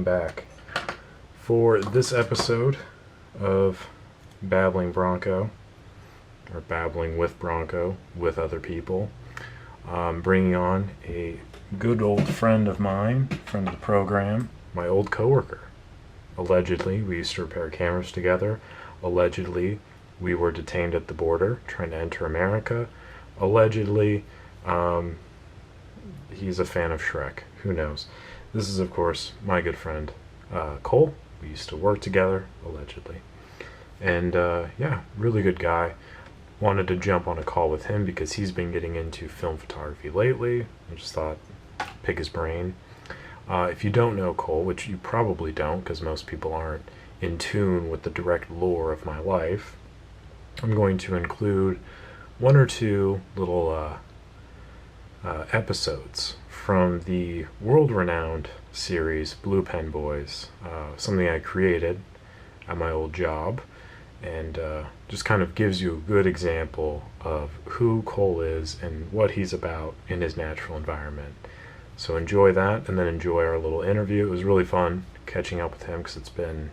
back. For this episode of Babbling Bronco, or Babbling with Bronco, with other people, I'm bringing on a good old friend of mine, friend of the program, my old coworker. Allegedly, we used to repair cameras together. Allegedly, we were detained at the border trying to enter America. Allegedly, he's a fan of Shrek. Who knows? This is, of course, my good friend, Cole. We used to work together, allegedly. And, yeah, really good guy. Wanted to jump on a call with him because he's been getting into film photography lately. I just thought, pick his brain. If you don't know Cole, which you probably don't because most people aren't in tune with the direct lore of my life, I'm going to include one or two little episodes from the world-renowned series Blue Pen Boys, something I created at my old job, and just kind of gives you a good example of who Cole is and what he's about in his natural environment. So enjoy that, and then enjoy our little interview. It was really fun catching up with him because it's been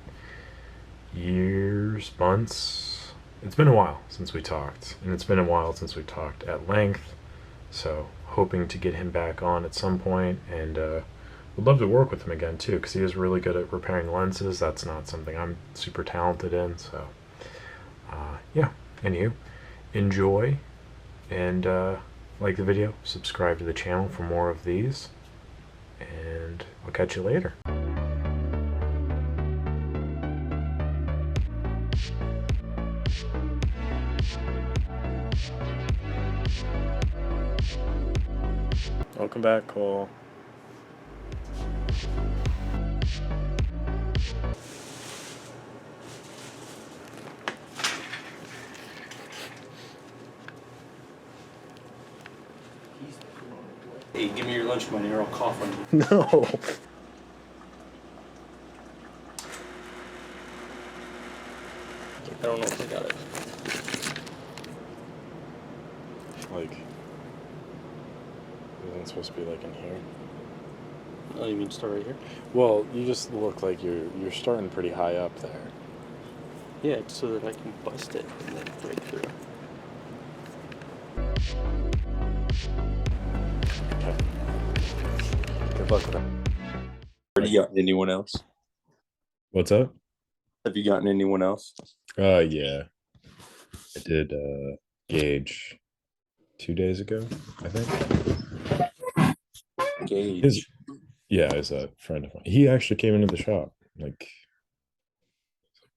years, months. It's been a while since we talked, and it's been a while since we talked at length. So hoping to get him back on at some point, and would love to work with him again too, because he is really good at repairing lenses. That's not something I'm super talented in. So yeah. Anywho, enjoy, and like the video, subscribe to the channel for more of these, and I'll catch you later. Welcome back, Cole. Hey, give me your lunch money or I'll cough on you. No. I don't know if I got it. Like, isn't it supposed to be like in here? Oh, you mean start right here? Well, you just look like you're starting pretty high up there. Yeah, it's so that I can bust it and then break through. Okay. Good luck with that. Have you gotten anyone else? What's up? Have you gotten anyone else? Yeah. I did Gage 2 days ago, I think. Gage. Yeah, is a friend of mine. He actually came into the shop like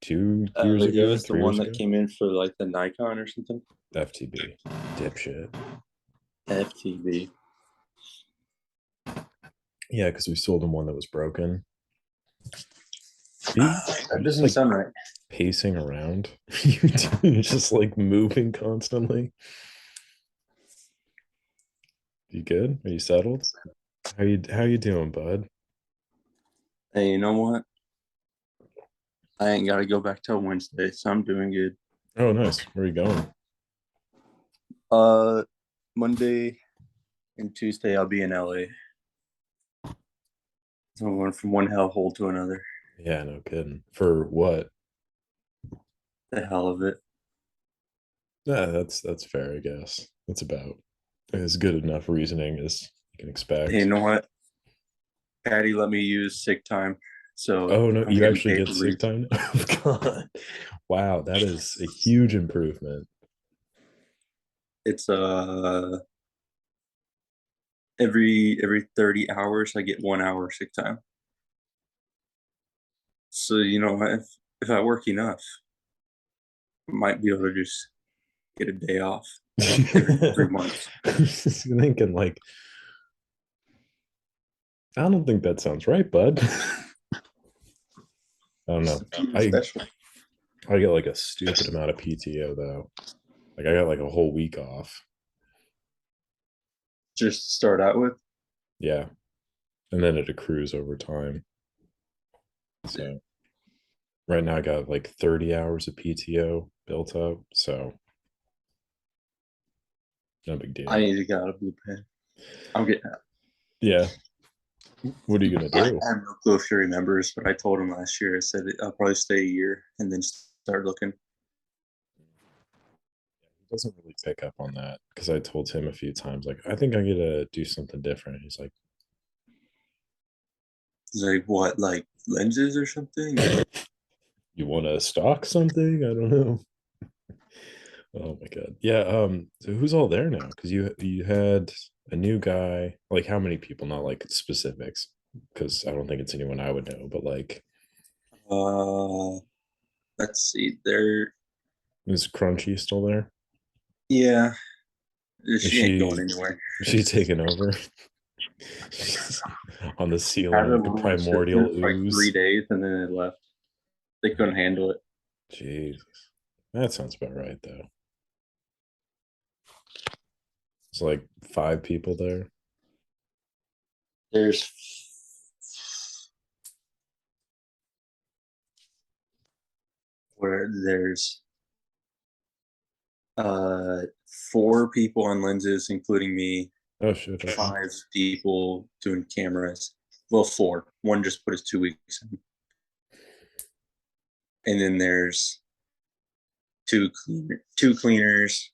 2 years He ago. was the 3 one years that ago. came in for like the Nikon or something. FTB, dipshit. FTV. Yeah, because we sold him one that was broken. That doesn't like sound right. pacing around. You're just like moving constantly. You good? Are you settled? How you doing, bud? Hey, you know what? I ain't got to go back till Wednesday, so I'm doing good. Oh, nice. Where are you going? Monday and Tuesday I'll be in LA. So I'm going from one hellhole to another. Yeah, no kidding. For what? The hell of it. Yeah, that's fair, I guess. That's about as good enough reasoning as you can expect. Hey, you know what? Patty let me use sick time. So Oh no, I'm you getting actually paid get for sick time now? Oh, God. Wow, that is a huge improvement. It's every 30 hours I get 1 hour sick time. So you know, if I work enough, I might be able to just get a day off every 3 months. Thinking like, I don't think that sounds right, bud. I don't know. Special. I get like a stupid amount of PTO though. Like I got like a whole week off. Just start out with. Yeah. And then it accrues over time. So right now I got like 30 hours of PTO built up. So no big deal. I need to get out of Blue Pen. I'm getting out. Yeah. What are you gonna I do? have no clue if he remembers, but I told him last year. I said I'll probably stay a year and then start looking. He doesn't really pick up on that because I told him a few times, like, I think I gotta do something different. He's like, He's like, what, like lenses or something? Or you want to stock something? I don't know. Oh my god. Yeah. So who's all there now? Because you had a new guy. Like, how many people? Not like specifics, because I don't think it's anyone I would know. But like, uh, let's see. There, is Crunchy still there? yeah, Is she ain't going she anywhere. is she taking over? She's on the Had ceiling a like a little primordial assistant for like ooze. 3 days and then they left. They couldn't handle it. Jesus, that sounds about right though. It's like 5 people there. There's where there's uh 4 people on lenses, including me, Oh shit. Okay. 5 people doing cameras. Well, 4. One just put his 2 weeks in. And then there's two cleaners.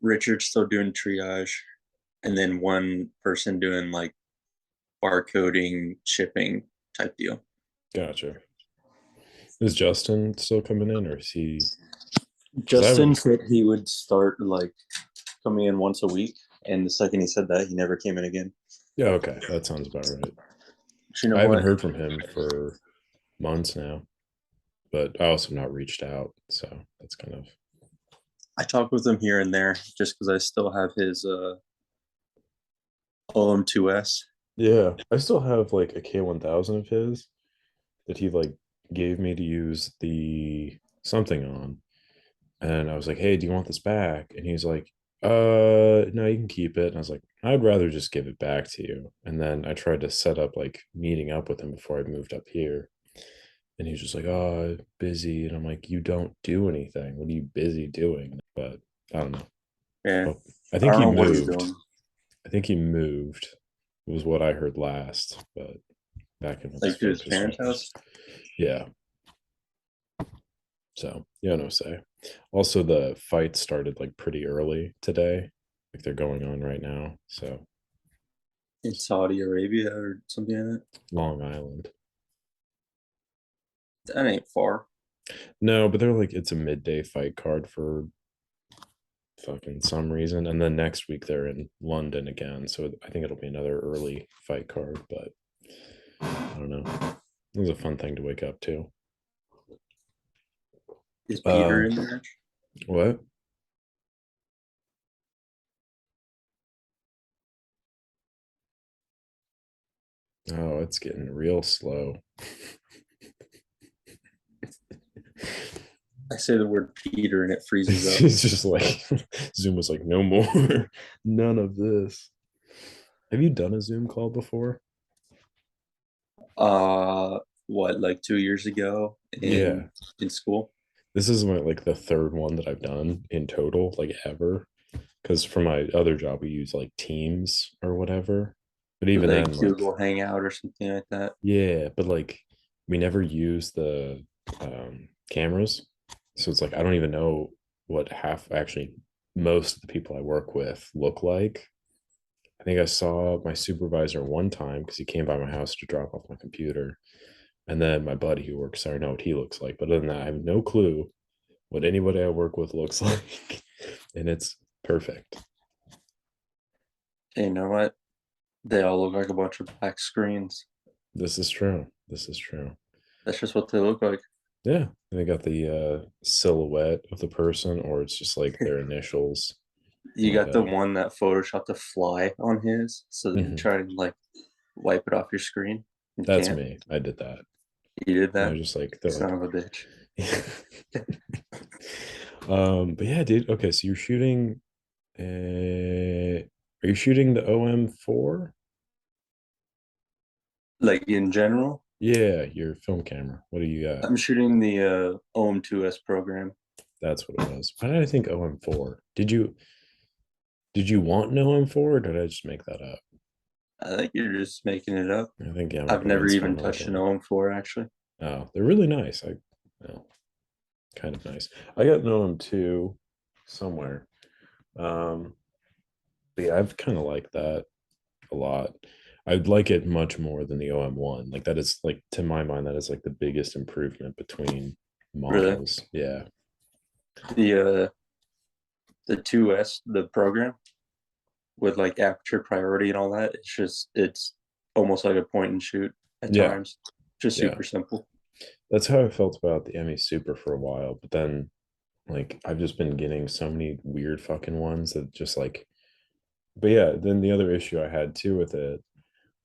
Richard's still doing triage, and then one person doing like barcoding, shipping type deal. Gotcha. Is Justin still coming in, or is he? Because I Justin haven't. said he would start like coming in once a week, and the second he said that, he never came in again. Yeah. Okay, that sounds about right. But you know I haven't what? heard from him for months now, but I also not reached out, so that's kind of. I talk with him here and there just because I still have his OM2S. Yeah, I still have like a K1000 of his that he like gave me to use the something on. And I was like, "Hey, do you want this back?" And he's like, no, you can keep it." And I was like, "I'd rather just give it back to you." And then I tried to set up like meeting up with him before I moved up here. And he's just like, "Oh, busy." And I'm like, "You don't do anything. What are you busy doing?" But I don't know. Yeah, Well, I I think don't he know what he's moved. doing. I think he moved was what I heard last, but back in his Like to his focus parents' was. house. Yeah. So yeah, no say. Also, the fight started like pretty early today. Like they're going on right now. So In Saudi Arabia or something like Long Island. that. That ain't far. No, but they're like it's a midday fight card for fucking some reason. And then next week they're in London again. So I think it'll be another early fight card, but I don't know. It was a fun thing to wake up to. Is Peter Uh in there? what? Oh, it's getting real slow. I say the word Peter and it freezes up. It's just like Zoom was like, no more, none of this. Have you done a Zoom call before? Uh, what, like 2 years ago Yeah. in school? This is my like the third one that I've done in total, like ever. Because for my other job, we use like Teams or whatever. But even Like then, like, Google Hangout or something like that. yeah, but like we never use the cameras. So it's like I don't even know what half actually most of the people I work with look like. I think I saw my supervisor one time because he came by my house to drop off my computer. And then my buddy who works there, I know what he looks like. But other than that, I have no clue what anybody I work with looks like. And it's perfect. Hey, you know what? They all look like a bunch of black screens. This is true. This is true. That's just what they look like. Yeah. And they got the silhouette of the person, or it's just like their initials. You Like got the one that photoshopped a fly on his, so then you mhm. try and like wipe it off your screen. You That's can't. me. I did that. You did And they're that? just like they're Son like of a bitch. but yeah, dude. Okay, so you're shooting are you shooting the OM4? Like in general, Yeah, your film camera. What do you got? I'm shooting the OM2S program. That's what it was. Why did I think OM4? Did you want no OM4 or did I just make that up? I think you're just making it up. I think, yeah, my I've never brain's even kind of touched like, an OM4 actually. oh, they're really nice. Oh, kind of nice. I got an OM2 somewhere. Um, but yeah, I've kind of liked that a lot. I'd like it much more than the OM1. Like that is like to my mind, that is like the biggest improvement between Really, models. Yeah. the 2S, the program with like aperture priority and all that. It's almost like a point and shoot at Yeah. times. Just Yeah. super simple. That's how I felt about the ME Super for a while. But then like I've just been getting so many weird fucking ones that just like, but yeah, then the other issue I had too with it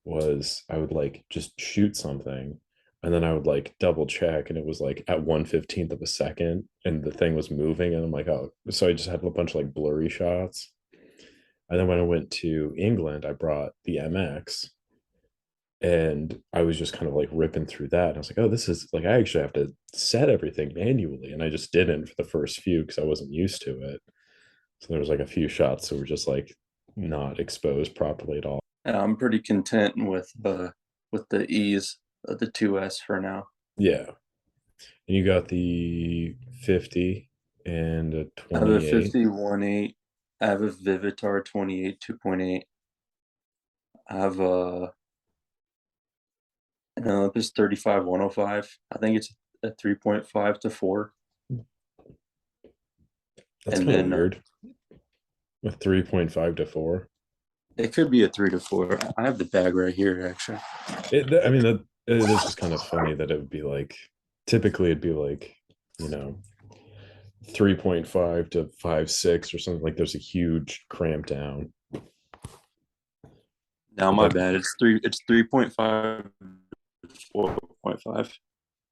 was I would like just shoot something and then I would like double check and it was like at 1/15th of a second and the thing was moving and I'm like, oh, so I just had a bunch of like blurry shots. And then when I went to England, I brought the MX and I was just kind of like ripping through that. And I was like, oh, this is like, I actually have to set everything manually. And I just didn't for the first few because I wasn't used to it. So there was like a few shots that were just like not exposed properly at all. I'm pretty content with the ease of the 2S for now. Yeah. And you got the 50 and a I have a 28. 51.8. I have a Vivitar 28 2.8. I have a an Olympus 35 105. I think it's a 3.5 to 4. That's And kind of then weird. With 3.5 to 4. it could be a 3 to 4. I have the bag right here, actually. I mean, that it is just kind of funny that it would be like, typically it'd be like, you know, 3.5 to 5.6 or something. Like there's a huge cramp down. Now, But my that bad. It's 3.5 to 4.5.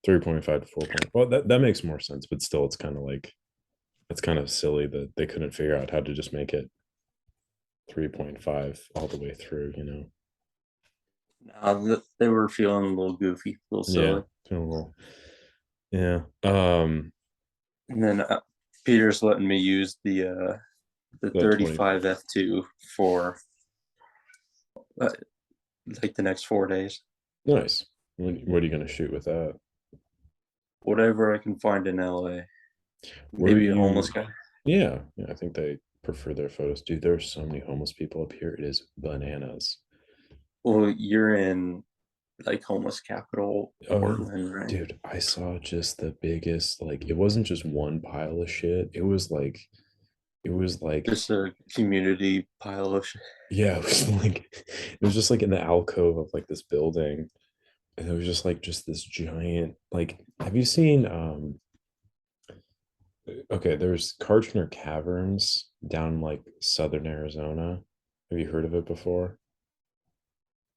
3.5 to 4. Well, that makes more sense, but still it's kind of like it's kind of silly that they couldn't figure out how to just make it 3.5 all the way through, you know. They were feeling a little goofy, a little Yeah. silly. Yeah. And then Peter's letting me use the The 20. 35 F2 for uh, like the next 4 days. Nice. What are you going to shoot with that? Whatever I can find in LA. Where are Maybe a homeless you? guy. Yeah, yeah, I think they prefer their photos. Dude, there's so many homeless people up here. It is bananas. Well, you're in like homeless capital Oh, Portland, right? dude, I saw just the biggest, like, it wasn't just one pile of shit. It was like, Just a community pile of shit. yeah, it was like, it was just like in the alcove of like this building. And it was just like, just this giant, like, have you seen, okay, there's Kartchner Caverns down like southern Arizona. Have you heard of it before?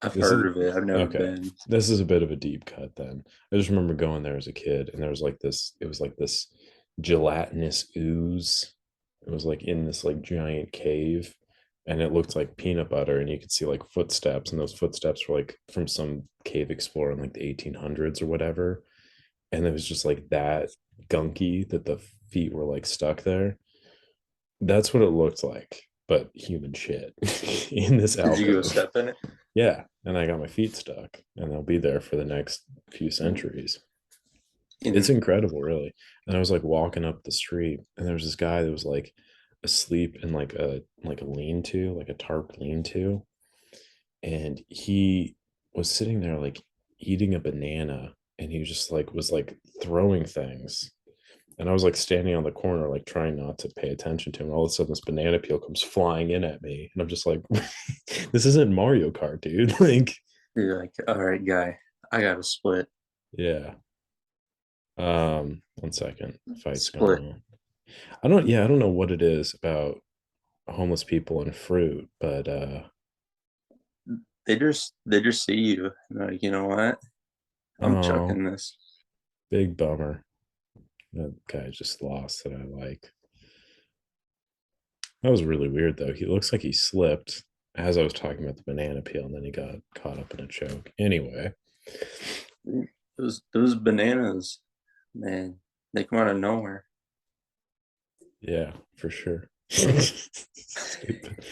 I've This is heard of it. I've never okay. been. This is a bit of a deep cut then. I just remember going there as a kid and there was like this, it was like this gelatinous ooze. It was like in this like giant cave and it looked like peanut butter and you could see like footsteps and those footsteps were like from some cave explorer in like the 1800s or whatever. And it was just like that gunky that the feet were like stuck there. That's what it looked like, but human shit in this Did you go alcove. step in it? Yeah, and I got my feet stuck, and they'll be there for the next few centuries. It's In incredible, really. And I was like walking up the street, and there was this guy that was like asleep in like a lean-to, like a tarp lean-to, and he was sitting there like eating a banana, and he was like throwing things. And I was like standing on the corner, like trying not to pay attention to him. All of a sudden, this banana peel comes flying in at me, and I'm just like, "This isn't Mario Kart, dude!" Like, you're like, all right, guy, I got to split. yeah. 1 second. Fight's going Split. on. I don't know what it is about homeless people and fruit, but They just see you. Like, you know what? I'm oh, chucking this. big bummer. That guy just lost that I like. That was really weird though. He looks like he slipped as I was talking about the banana peel, and then he got caught up in a choke. Anyway, Those bananas, man, they come out of nowhere. yeah, for sure. Stupid.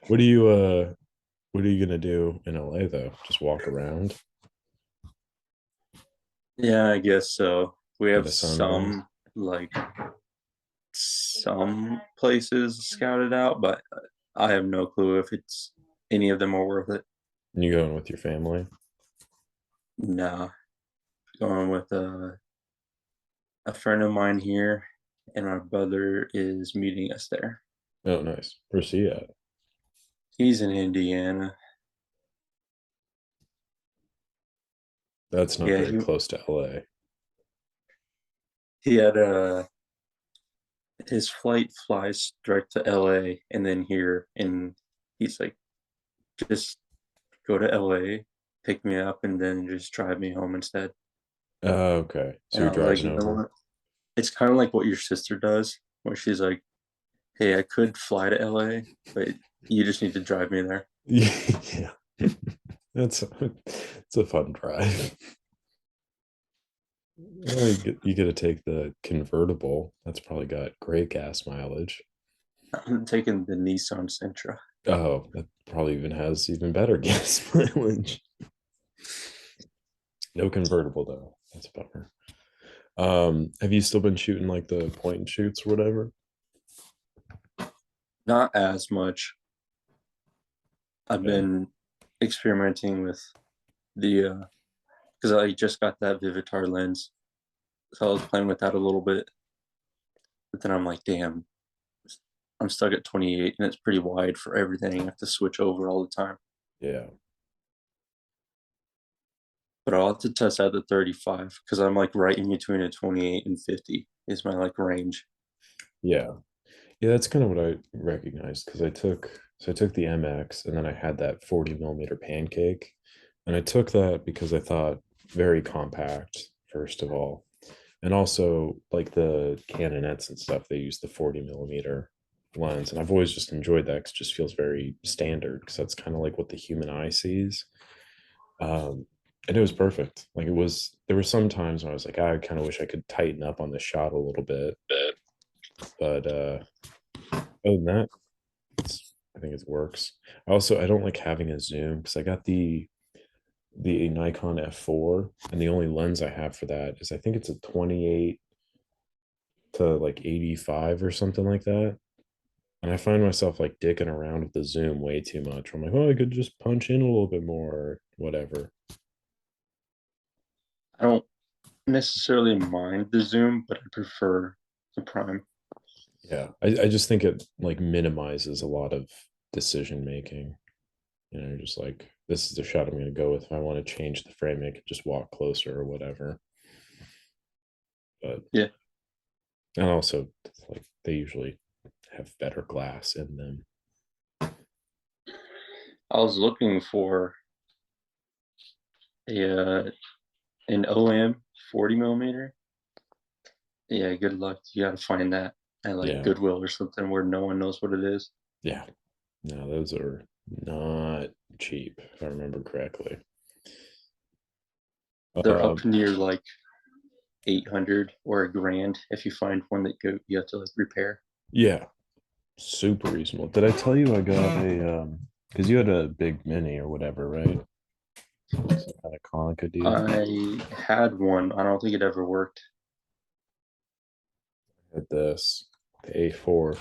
What do you What are you gonna do in LA though? Just walk around, Yeah, I guess so. We get have a sunburn? like some places scouted out, but I have no clue if it's any of them are worth it. And you going with your family? Nah, going with a friend of mine here, and my brother is meeting us there. Oh, nice. Where's he at? He's in Indiana. That's not Yeah, very close to LA. he had his flight flies direct to LA and then here, and he's like, just go to LA, pick me up, and then just drive me home instead. Oh, okay. So And you're I was like, driving you know over. what? It's kind of like what your sister does, where she's like, hey, I could fly to LA, but you just need to drive me there. Yeah. That's it's a fun drive. Well, you get to take the convertible. That's probably got great gas mileage. I'm taking the Nissan Sentra. Oh, that probably even has even better gas mileage. No convertible though. That's a bummer. Have you still been shooting like the point and shoots or whatever? Not as much. I've Yeah. been experimenting with the because I just got that Vivitar lens, so I was playing with that a little bit. But then I'm like, damn, I'm stuck at 28, and it's pretty wide for everything. I have to switch over all the time. Yeah. But I'll have to test out the 35 because I'm like right in between a 28 and 50 is my like range. Yeah. Yeah, that's kind of what I recognized because I took the MX and then I had that 40 millimeter pancake. And I took that because I thought very compact, first of all. And also like the Canonettes and stuff, they use the 40 millimeter lens. And I've always just enjoyed that because it just feels very standard because that's kind of like what the human eye sees. And it was perfect. Like it was, there were some times when I was like, I kind of wish I could tighten up on the shot a little bit. But other than that, I think it works. I don't like having a zoom because I got the Nikon F4 and the only lens I have for that is I think it's a 28 to like 85 or something like that. And I find myself like dicking around with the zoom way too much. I'm like, oh, I could just punch in a little bit more or whatever. I don't necessarily mind the zoom, but I prefer the prime. Yeah. I just think it like minimizes a lot of decision making. Just like this is the shot I'm gonna go with. If I want to change the frame, I could just walk closer or whatever. But Yeah, and also like they usually have better glass in them. I was looking for a an OM 40 millimeter. Yeah, good luck. You got to find that at like Yeah. Goodwill or something where no one knows what it is. Yeah. No, those are not cheap, if I remember correctly. They're Um, up near like 800 or a grand if you find one that you have to like repair. yeah, super reasonable. Did I tell you I got a because you had a big mini or whatever, right? Some kind of Konica deal. I had one. I don't think it ever worked. Had this, the A4.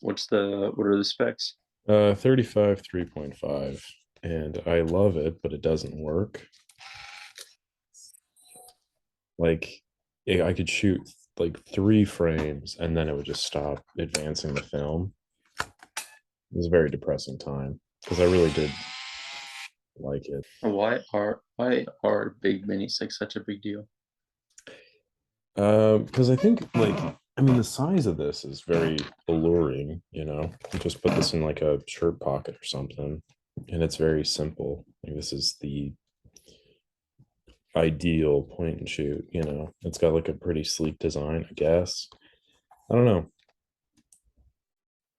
What are the specs? 35 3.5. And I love it, but it doesn't work. Like I could shoot like 3 frames and then it would just stop advancing the film. It was a very depressing time because I really did like it. Why are big minis like such a big deal? Because I think like I mean the size of this is very alluring, You just put this in like a shirt pocket or something, and it's very simple. Like this is the ideal point and shoot. It's got like a pretty sleek design, I guess. I don't know.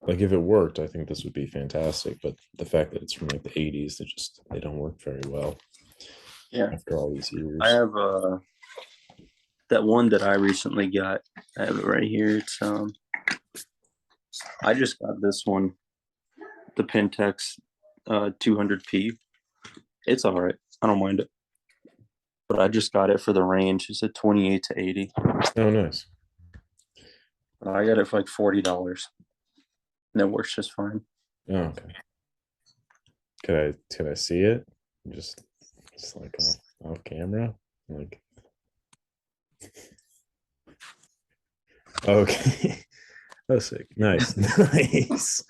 Like if it worked, I think this would be fantastic. But the fact that it's from like the 80s, they don't work very well Yeah, after all these I years. have that one that I recently got. I have it right here. It's I just got this one the Pentax 200p. It's all right. I don't mind it. But I just got it for the range. It's a 28 to 80. Oh, nice. I got it for like $40. And it works just fine. Oh, okay. Could I see it? Just like off camera? Like okay. Oh, sick. Nice. Nice.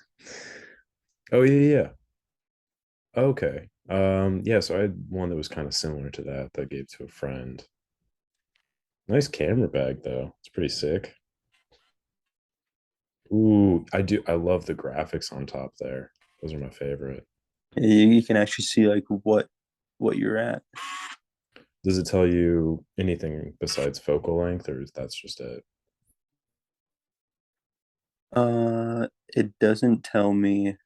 Oh yeah, yeah. Okay. Yeah, so I had one that was kind of similar to that I gave to a friend. Nice camera bag though. It's pretty sick. Ooh, I love the graphics on top there. Those are my favorite. You can actually see like what you're at. Does it tell you anything besides focal length, or is that's just it? It doesn't tell me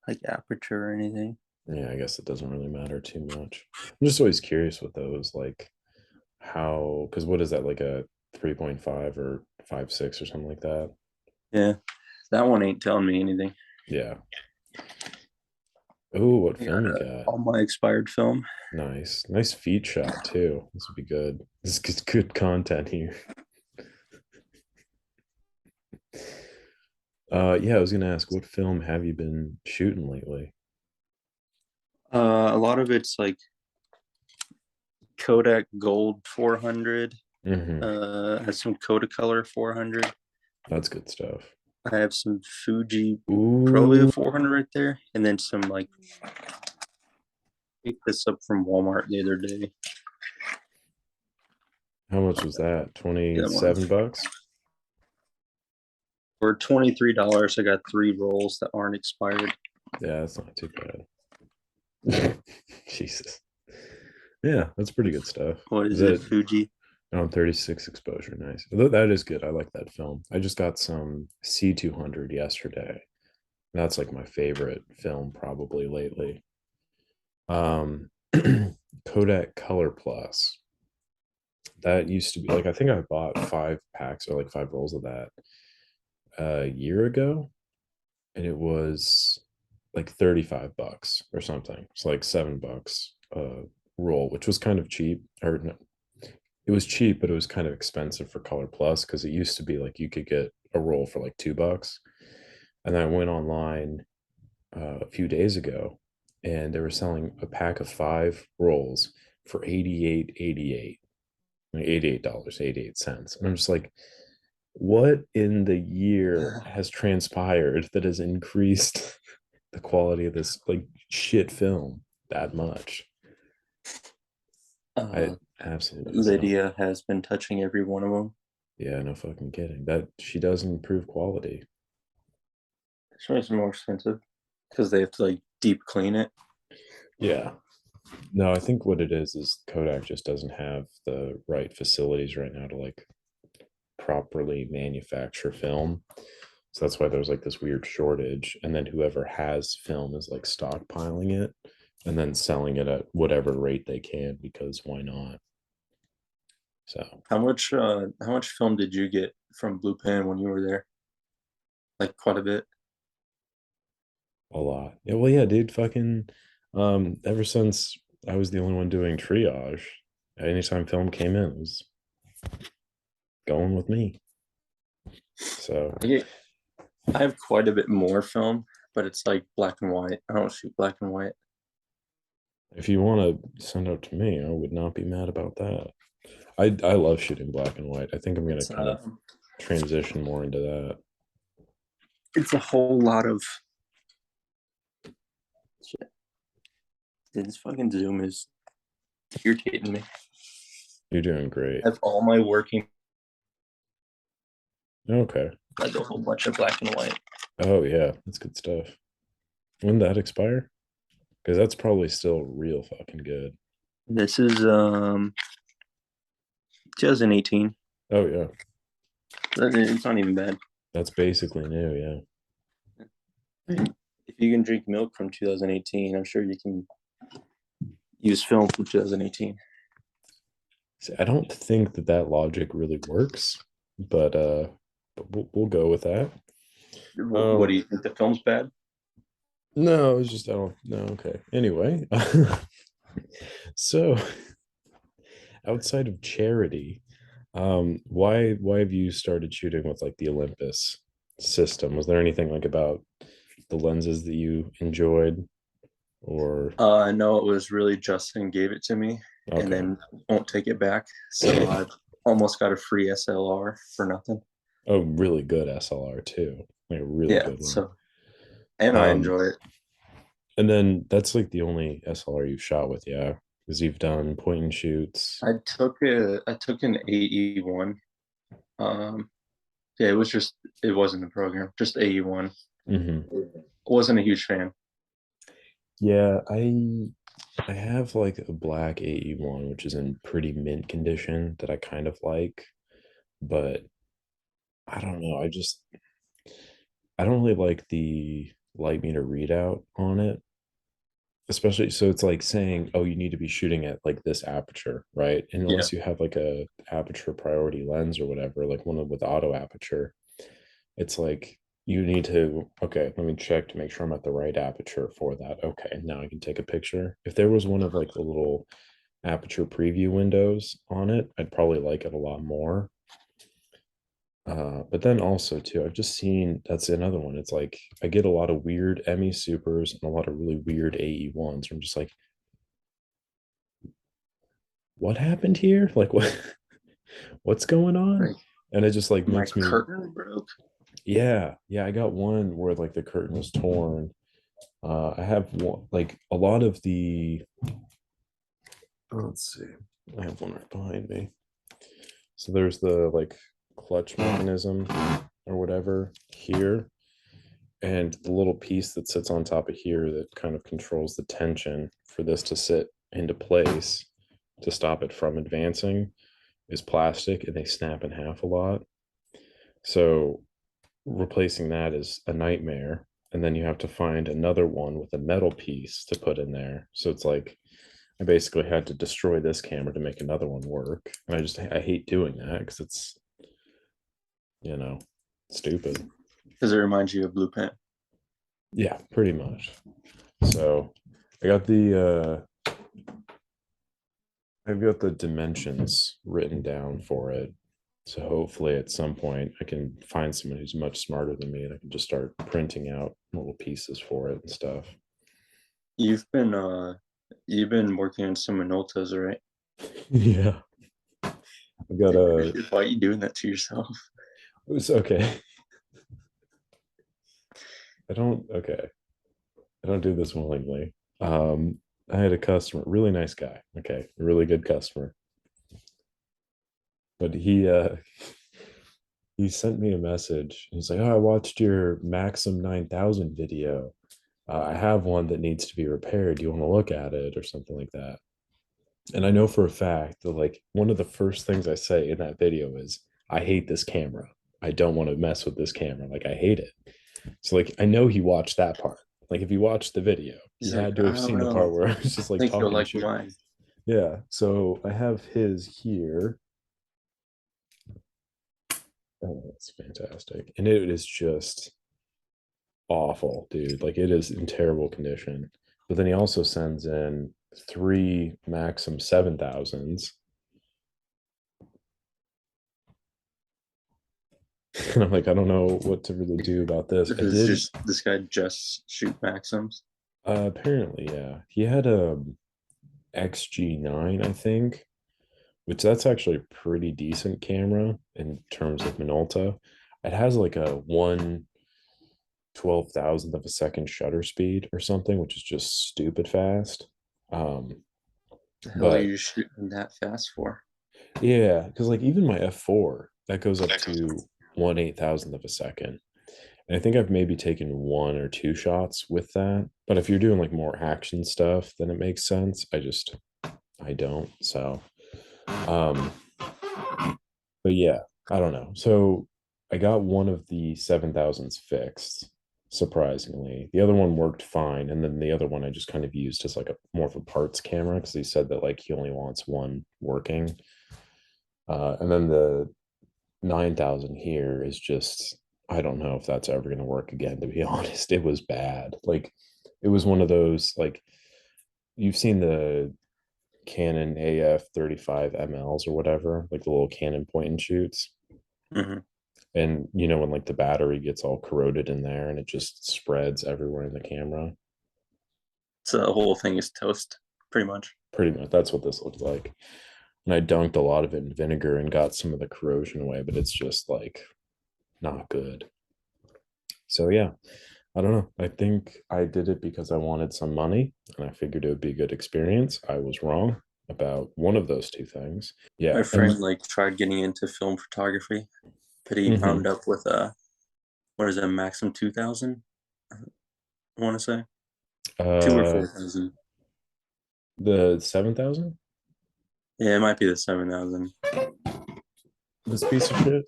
like aperture or anything. Yeah, I guess it doesn't really matter too much. I'm just always curious with those, like how, because what is that, like a 3.5 or 5.6 or something like that? Yeah, that one ain't telling me anything. Yeah. Oh, what I film you got got? all my expired film. Nice. Nice feed shot too. This would be good. This is good content here. Yeah, I was gonna ask, what film have you been shooting lately? A lot of it's like Kodak Gold 400. Hmm. Has some Kodacolor 400. That's good stuff. I have some Fuji Provia Ooh, 400 right there, and then some like picked this up from Walmart the other day. how much was that? That one 27 bucks? for $23. I got 3 rolls that aren't expired. Yeah, that's not too bad. Jesus. Yeah, that's pretty good stuff. What Is is it, that Fuji? on 36 exposure? Nice. That is good. I like that film. I just got some C200 yesterday. That's like my favorite film probably lately. Um, Kodak Color Plus. That used to be like I think I bought 5 packs or like 5 rolls of that a year ago, and it was like 35 bucks or something. It's like $7 a roll, which was kind of cheap. Or no, it was cheap, but it was kind of expensive for Color Plus because it used to be like you could get a roll for like $2. And I went online a few days ago, and they were selling a pack of 5 rolls for 88.88, like $88, 88 cents. And I'm just like, what in the year has transpired that has increased the quality of this like shit film that much? I Uh, absolutely don't. Lydia has been touching every one of them. Yeah, no fucking kidding. That she does improve quality. It's makes it more expensive because they have to like deep clean it. Yeah. No, I think what it is Kodak just doesn't have the right facilities right now to like properly manufacture film. So that's why there's like this weird shortage. And then whoever has film is like stockpiling it and then selling it at whatever rate they can because why not? So How much film did you get from Blue Pen when you were there? Like quite a bit. a lot. Yeah, well, yeah, dude, fucking ever since I was the only one doing triage, anytime film came in, it was going with me. So I get I have quite a bit more film, but it's like black and white. I don't shoot black and white. if you want to send out to me, I would not be mad about that. I love shooting black and white. I think I'm gonna It's kind of transition more into that. it's a whole lot of shit. This fucking Zoom is irritating me. You're doing great. I have all my working Okay. like a whole bunch of black and white. Oh yeah, that's good stuff. When did that expire? Because that's probably still real fucking good. This is 2018. Oh yeah, It's not even bad. that's basically new. Yeah. If you can drink milk from 2018, I'm sure you can use film from 2018. See, I don't think that logic really works, but we'll go with that. What do you think? The film's bad? No, it's just I don't no, okay. Anyway, so outside of charity, why have you started shooting with like the Olympus system? Was there anything like about the lenses that you enjoyed or No, it was really Justin gave it to me and okay. then won't take it back. So I almost got a free SLR for nothing. Oh, really good SLR too. Like a really Yeah. good one. So, and I Um, enjoy it. and then that's like the only SLR you've shot with, yeah. Because you've done point and shoots. I took an AE1. Um, yeah, it wasn't the program, just AE1. Hmm. Wasn't a huge fan. Yeah, I have like a black AE1, which is in pretty mint condition that I kind of like, but I don't know. I don't really like the light meter readout on it, especially so it's like saying, oh, you need to be shooting at like this aperture, right? And Yeah. unless you have like a aperture priority lens or whatever, like one with auto aperture, it's like you need to, okay, let me check to make sure I'm at the right aperture for that. Okay, now I can take a picture. If there was one of like the little aperture preview windows on it, I'd probably like it a lot more. But then also too, I've just seen that's another one. It's like I get a lot of weird ME supers and a lot of really weird AE1s. I'm just like, what happened here? Like what what's going on? Like And it just like my makes me, curtain broke. yeah, yeah. I got one where like the curtain was torn. I have one like a lot of the, let's see, I have one right behind me. So there's the like clutch mechanism or whatever here, and the little piece that sits on top of here that kind of controls the tension for this to sit into place to stop it from advancing is plastic, and they snap in half a lot. So replacing that is a nightmare. And then you have to find another one with a metal piece to put in there. So it's like I basically had to destroy this camera to make another one work. And I hate doing that because it's, you know, stupid. Because it reminds you of Blue Pen. Yeah, pretty much. So I got the I've got the dimensions written down for it. So hopefully at some point I can find someone who's much smarter than me and I can just start printing out little pieces for it and stuff. You've been you've been working on some Minoltas, right? Yeah. I've got a Why are you doing that to yourself? it's okay. Okay. I don't do this willingly. I had a customer, really nice guy. Okay, a really good customer. But he sent me a message. He's like, "Oh, I watched your Maxim 9000 video. I have one that needs to be repaired. Do you want to look at it or something like that?" And I know for a fact that like one of the first things I say in that video is, "I hate this camera. I don't want to mess with this camera. Like I hate it." So like I know he watched that part. Like if he watched the video, he He's like, had to I have don't seen the part know. where I was just I like think you'll talking like shit. mine. Yeah. So I have his here. Oh, that's fantastic. And it is just awful, dude. Like it is in terrible condition. But then he also sends in three Maxim 7000s. And I'm like, I don't know what to really do about this. I This did just this guy just shoot Maxims. apparently, yeah. He had a XG9, I think, which that's actually a pretty decent camera in terms of Minolta. It has like a 1/12,000th of a second shutter speed or something, which is just stupid fast. Um, The hell are but you shooting that fast for? yeah, because like even my F4 that goes up to 1/8,000th of a second. And I think I've maybe taken one or two shots with that. But if you're doing like more action stuff, then it makes sense. I don't. So um but yeah, I don't know. So I got one of the 7,000s fixed, surprisingly. The other one worked fine. And then the other one I just kind of used as like a more of a parts camera because he said that like he only wants one working. And then the 9,000 here is just I don't know if that's ever going to work again, to be honest. It was bad. Like, it was one of those, like, you've seen the Canon AF 35 MLs or whatever, like the little Canon point and shoots. Hmm. And you know, when like the battery gets all corroded in there and it just spreads everywhere in the camera. So the whole thing is toast, pretty much. Pretty much that's what this looked like. And I dunked a lot of it in vinegar and got some of the corrosion away, but it's just like not good. So yeah, I don't know. I think I did it because I wanted some money and I figured it would be a good experience. I was wrong about one of those two things. My Yeah. And friend like tried getting into film photography, but he mhm. wound up with a what is it, a Maxim 2000? I want to say two or uh 4,000. the 7,000, Yeah, it might be the 7,000. this piece of shit.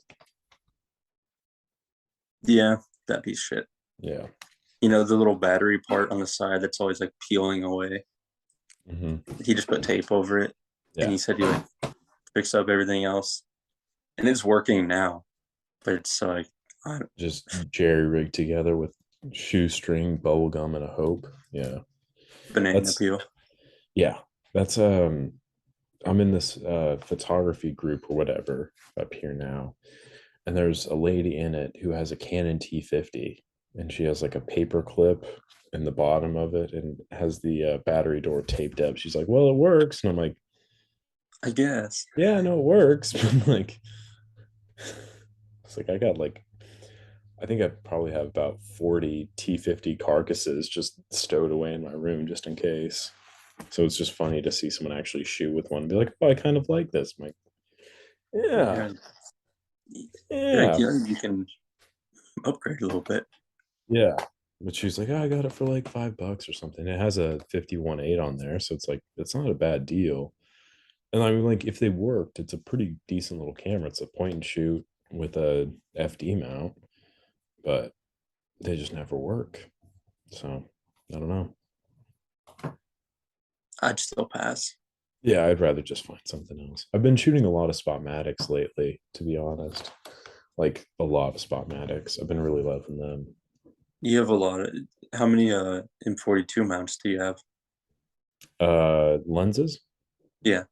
Yeah, that piece of shit. Yeah. You know, the little battery part on the side that's always like peeling away. Hmm. He just put tape over it, and Yeah. he said he like fixed up everything else, and it's working now. But it's like I don't- Just jerry rigged together with shoestring, bubble gum, and a hope. Yeah. banana That's peel. yeah. That's I'm in this photography group or whatever up here now. And there's a lady in it who has a Canon T50 and she has like a paper clip in the bottom of it and has the battery door taped up. She's like, well, it works. And I'm like, I guess. yeah, no, it works. But like, it's like I got like I think I probably have about 40 T50 carcasses just stowed away in my room just in case. So it's just funny to see someone actually shoot with one and be like, oh, I kind of like this. I'm like, yeah, Yeah, like yeah, yeah, you can upgrade a little bit. yeah. But she's like, oh, I got it for like $5 or something. It has a 51.8 on there. So it's like, it's not a bad deal. And I mean, like, if they worked, it's a pretty decent little camera. It's a point and shoot with a FD mount, but they just never work. So I don't know. I'd still pass. Yeah, I'd rather just find something else. I've been shooting a lot of Spotmatics lately, to be honest. Like a lot of Spotmatics. I've been really loving them. You have a lot of. How many M42 mounts do you have? Lenses. Yeah,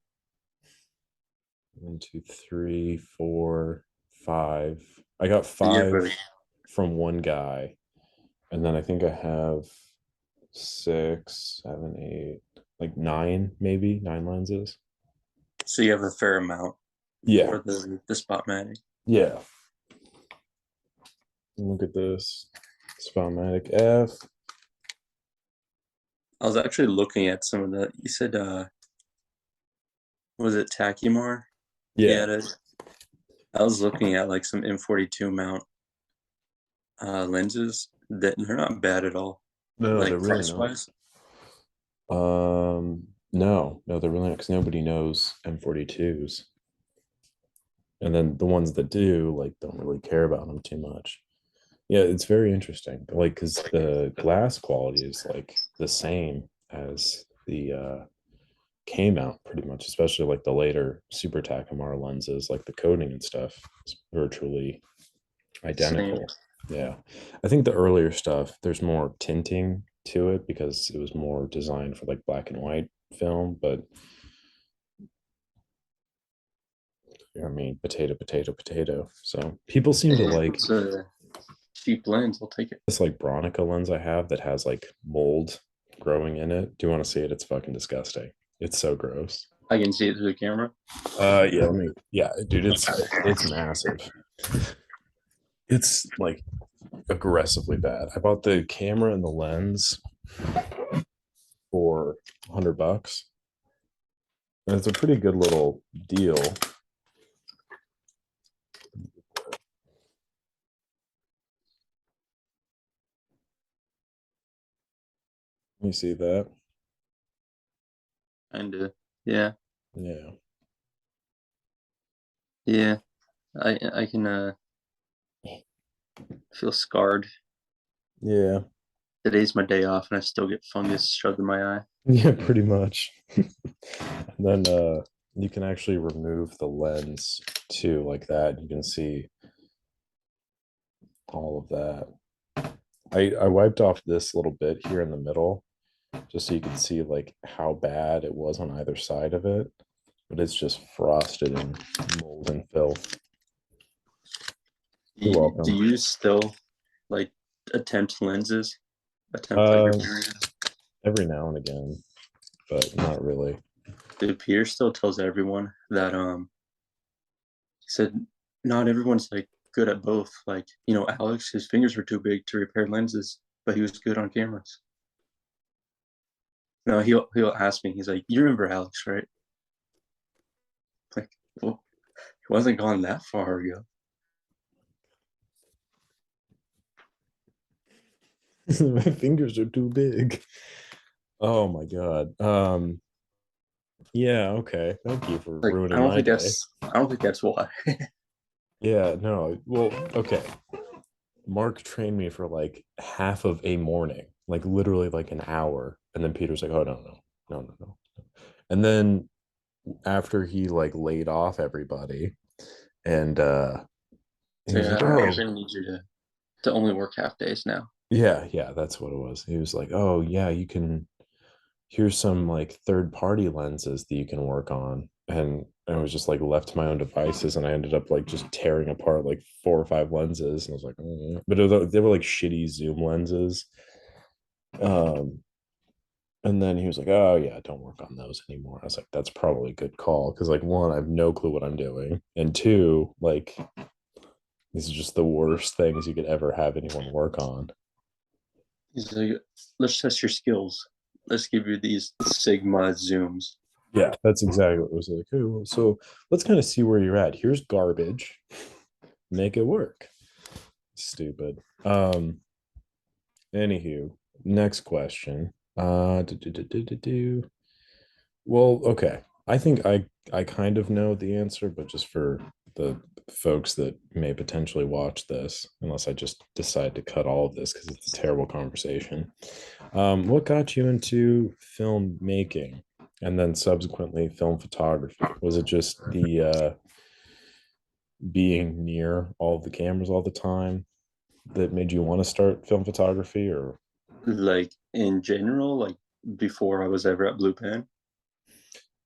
1, 2, 3, 4, 5. I got you have 5 from one guy, and then I think I have 6, 7, 8, like 9, maybe 9 lenses. so you have a fair amount Yeah, for the Spotmatic. yeah. Look at this Spotmatic F. I was actually looking at some of the. You said was it Tachymar? Yeah, Yeah, I was looking at like some M42 mount lenses that they're not bad at all, no, they're like really price not. wise. No, no, they're really not because nobody knows M42s. And then the ones that do, like, don't really care about them too much. Yeah, it's very interesting. Like, because the glass quality is like the same as the K mount, pretty much, especially like the later Super Takamar lenses, like the coating and stuff is virtually Same. identical. Yeah. I think the earlier stuff, there's more tinting to it because it was more designed for like black and white film, but I mean, potato, potato, potato. So people seem to Hey, like it's a cheap lens. I'll take it. this like Bronco lens I have that has like mold growing in it. Do you want to see it? It's fucking disgusting. It's so gross. I can see it through the camera. Yeah, yeah, dude, it's massive. It's like aggressively bad. I bought the camera and the lens for $100. And it's a pretty good little deal. You see that? Kinda. Yeah. Yeah. Yeah. I can feel scarred. Yeah. Today's my day off, and I still get fungus shoved in my eye. Yeah, pretty much. And then you can actually remove the lens too, like that. You can see all of that. I wiped off this little bit here in the middle just so you can see like how bad it was on either side of it. But it's just frosted in mold and filth. You're Do welcome. you still like attempt lenses? Attempt like Uh, repairing? every now and again, but not really. Dude, Peter still tells everyone that he said not everyone's like good at both. Like, Alex, his fingers were too big to repair lenses, but he was good on cameras. No, he'll ask me, he's like, you remember Alex, right? Like, well, he wasn't gone that far ago. My fingers are too big. Oh my god. Yeah, okay. Thank you for Like, ruining my day. I don't think that's why. Yeah, no. Well, okay. Mark trained me for like half of a morning, like literally like an hour. And then Peter's like, oh no, no, no, no, no. And then after he like laid off everybody and he So was like, yeah, I'm oh gonna need you to only work half days now. yeah, yeah, that's what it was. He was like, oh yeah, you can here's some like third party lenses that you can work on. And I was just like left to my own devices and I ended up like just tearing apart like 4 or 5 lenses. And I was like, oh, yeah. But they were like shitty zoom lenses. Um, and then he was like, oh yeah, don't work on those anymore. I was like, that's probably a good call. Cause like one, I have no clue what I'm doing. And two, like these are just the worst things you could ever have anyone work on. He's like, let's test your skills. Let's give you these Sigma zooms. Yeah, that's exactly what it was like. Oh, well, so let's kind of see where you're at. Here's garbage. Make it work. Stupid. Anywho, next question. Well, okay. I think I kind of know the answer, but just for the folks that may potentially watch this, unless I just decide to cut all of this because it's a terrible conversation. What got you into filmmaking and then subsequently film photography? Was it just the being near all of the cameras all the time that made you want to start film photography, or Like in general, like before I was ever at Blue Pen.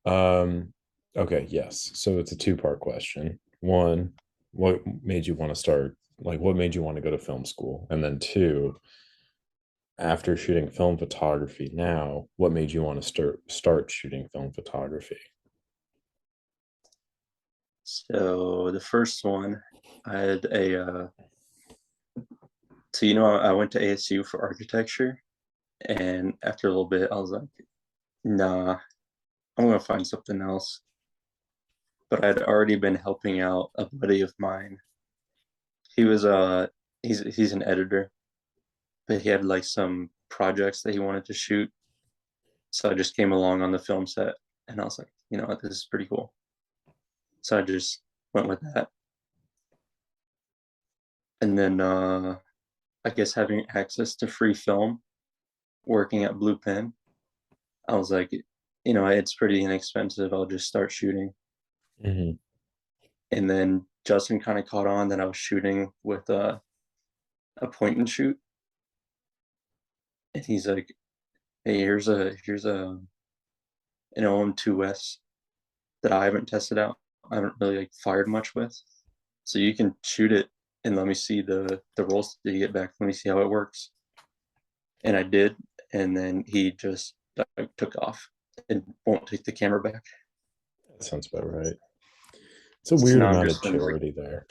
um okay, yes, so it's a two-part question. One, what made you want to start, like what made you want to go to film school, and then two, after shooting film photography now, what made you want to start shooting film photography? So the first one, I had so I went to ASU for architecture, and after a little bit, I was like, nah, I'm gonna find something else. But I'd already been helping out a buddy of mine. He was he's an editor, but he had like some projects that he wanted to shoot. So I just came along on the film set, and I was like, you know what, this is pretty cool. So I just went with that. And then I guess having access to free film, working at Blue Pen, I was like, it's pretty inexpensive. I'll just start shooting. Mm-hmm. And then Justin kind of caught on that I was shooting with a point and shoot, and he's like, "Hey, here's a an OM2S that I haven't tested out. I haven't really like fired much with, so you can shoot it and let me see the rolls that you get back. Let me see how it works." And I did, and then he just like, took off and won't take the camera back. That sounds about right. It's a So weird now I'm amount of just like, charity there.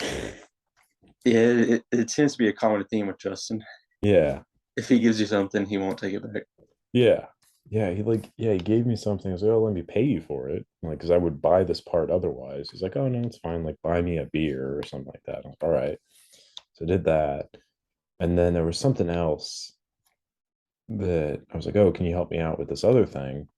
yeah, it seems to be a common theme with Justin. Yeah, If he gives you something, he won't take it back. yeah, yeah. He gave me something. I was like, oh, let me pay you for it, like, because I would buy this part otherwise. He's like, oh no, it's fine. Like, buy me a beer or something like that. I'm like, all right. So I did that, and then there was something else that I was like, oh, can you help me out with this other thing?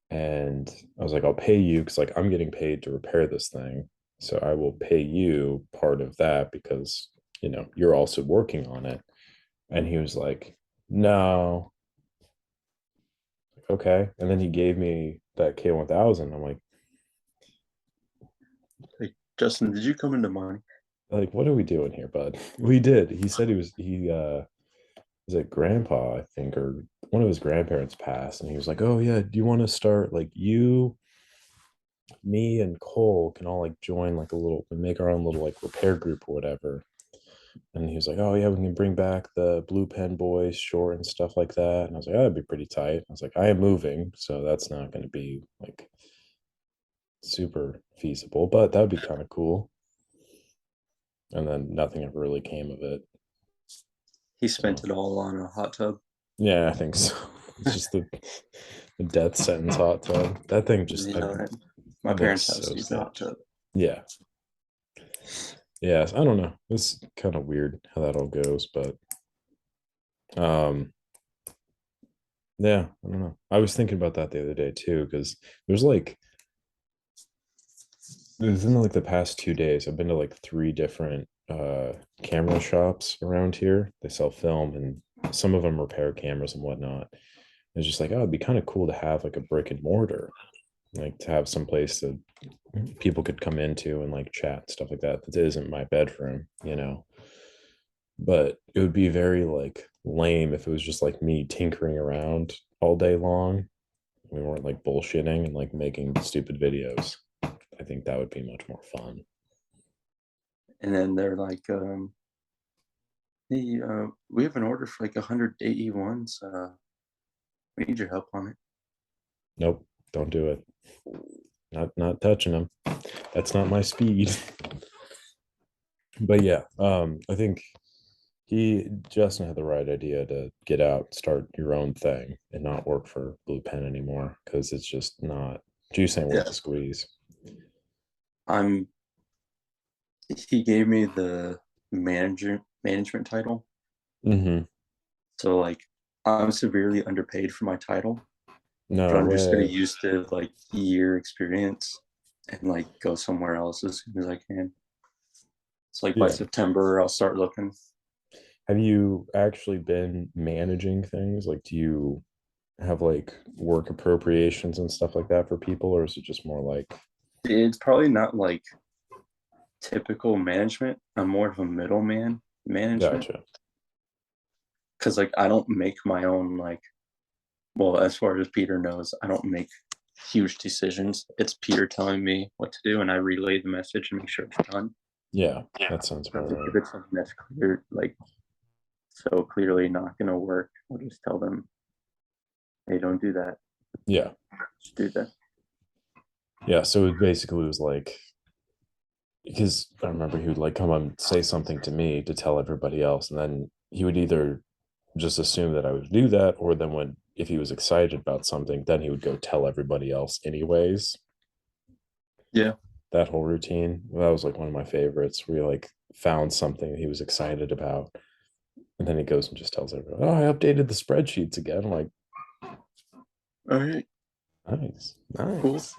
And I was like, I'll pay you because like I'm getting paid to repair this thing, so I will pay you part of that because you're also working on it. And he was like, no. Okay. And then he gave me that K1000. I'm like, Like, Justin, did you come into money? like, what are we doing here, bud? We did. He said he was it grandpa, I think, or one of his grandparents passed, and he was like, oh yeah, do you want to start like you, me, and Cole can all like join like a little and make our own little like repair group or whatever. And he was like, oh yeah, we can bring back the blue pen boys short and stuff like that. And I was like, oh, that'd be pretty tight. I was like, I am moving, so that's not going to be like super feasible, but that would be kind of cool. And then nothing ever really came of it. He So spent it all on a hot tub. yeah, I think so. It's just the death sentence hot tub. That thing just Yeah, my that thing's parents' house so used a sick. hot tub. Yeah. Yes, I don't know. It's kind of weird how that all goes, but um yeah, I don't know. I was thinking about that the other day too, because there's like within like the past 2 days, I've been to like three different camera shops around here. They sell film and some of them repair cameras and whatnot. It's just like, oh, it'd be kind of cool to have like a brick and mortar, like to have some place that people could come into and like chat and stuff like that. That isn't my bedroom, you know. But it would be very like lame if it was just like me tinkering around all day long. We weren't like bullshitting and like making stupid videos. I think that would be much more fun. And then they're like, hey, we have an order for like 100 AE1s. We need your help on it. Nope, don't do it. Not touching them. That's not my speed. But yeah, I think Justin had the right idea to get out, start your own thing, and not work for Blue Pen anymore because it's just not juice ain't worth Yeah, the squeeze. I'm. He gave me the management title, Mm-hmm. so like I'm severely underpaid for my title, but No I'm just gonna way. use the like year experience and like go somewhere else as soon as I can. It's like by Yeah. September I'll start looking. Have you actually been managing things? Like, do you have like work appropriations and stuff like that for people, or is it just more like, It's probably not like typical management. I'm more of a middleman management gotcha? because like I don't make my own like, well, as far as Peter knows, I don't make huge decisions. It's Peter telling me what to do, and I relay the message and make sure it's done. Yeah, that sounds So about like, right. if it's something that's clear, like so clearly not going to work, I'll just tell them, "Hey, don't do that. Yeah. Just do that." Yeah. So it basically was like, because I remember he would like come and say something to me to tell everybody else, and then he would either just assume that I would do that, or then when if he was excited about something, then he would go tell everybody else anyways. Yeah, That whole routine, that was like one of my favorites, where he like found something he was excited about, and then he goes and just tells everyone, "Oh, I updated the spreadsheets again." I'm like, all right, nice, cool. nice.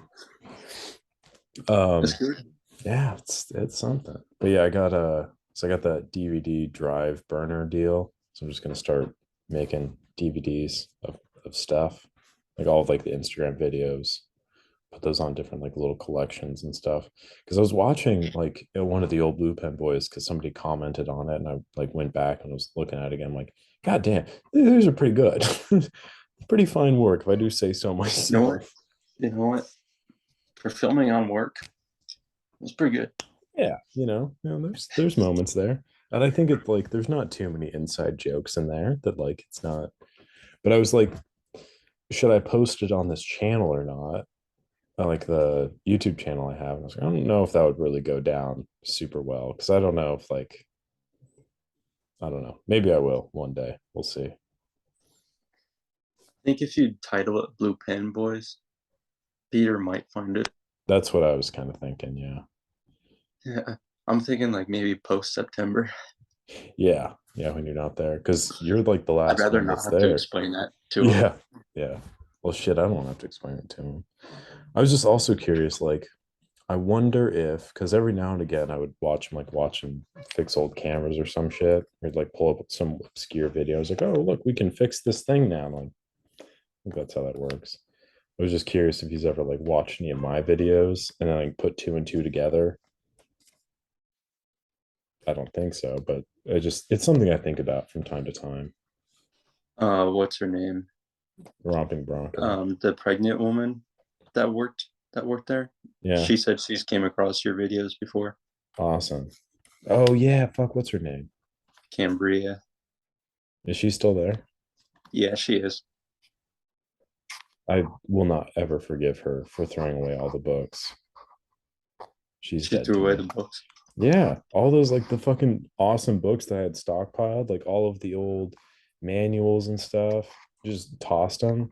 That's Um, good. yeah, it's something. But yeah, I got that DVD drive burner deal. So I'm just gonna start making DVDs of stuff, like all of like the Instagram videos, put those on different like little collections and stuff. Because I was watching like one of the old Blue Pen Boys because somebody commented on it, and I like went back and was looking at it again. I'm like, God damn, these are pretty good. Pretty fine work, if I do say so You know what? myself. You know what? For filming on work, it's pretty good. Yeah, there's moments there. And I think it's like there's not too many inside jokes in there that like it's not. But I was like, should I post it on this channel or not? Like the YouTube channel I have. And I was like, I don't know if that would really go down super well because I don't know if like I don't know. Maybe I will one day. We'll see. I think if you title it Blue Pen Boys, Peter might find it. That's what I was kind of thinking. Yeah. Yeah, I'm thinking like maybe post September. Yeah. Yeah. When you're not there, because you're like the I'd last rather one not that's have to there. explain that to him. Yeah. Yeah. Well, shit, I don't have to explain it to him. I was just also curious, like, I wonder if, because every now and again I would watch him, like watch him fix old cameras or some shit. Or he'd like pull up some obscure videos, like, oh, look, we can fix this thing now. I'm like, I think that's how that works. I was just curious if he's ever like watched any of my videos and then like put two and two together. I don't think so, but it's something I think about from time to time. What's her name? Romping Bronco. The pregnant woman that worked there. Yeah, She said she's came across your videos before. awesome. Oh yeah, fuck, what's her name? Cambria. Is she still there? Yeah, she is. I will not ever forgive her for throwing away all the books. She's She dead threw to away me. the books. Yeah, all those like the fucking awesome books that I had stockpiled, like all of the old manuals and stuff, just tossed them.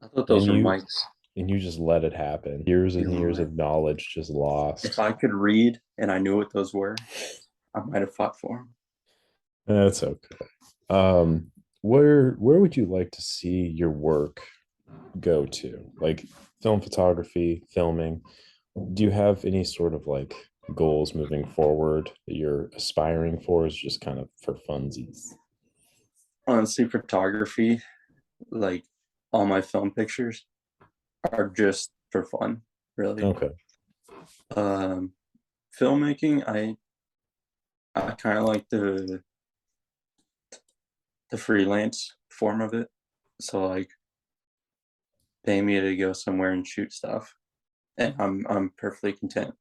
I thought And those were you Mike's. and you just let it happen. Years and You know years what? of knowledge just If lost. I could read and I knew what those were, I might have fought for them. That's okay. Um, where would you like to see your work go to? Like film photography, filming. Do you have any sort of like goals moving forward that you're aspiring for? Is just kind of for funsies? Honestly, photography, like all my film pictures, are just for fun, really. Okay. Um, Filmmaking, I kind of like the freelance form of it. So like pay me to go somewhere and shoot stuff, and I'm perfectly content.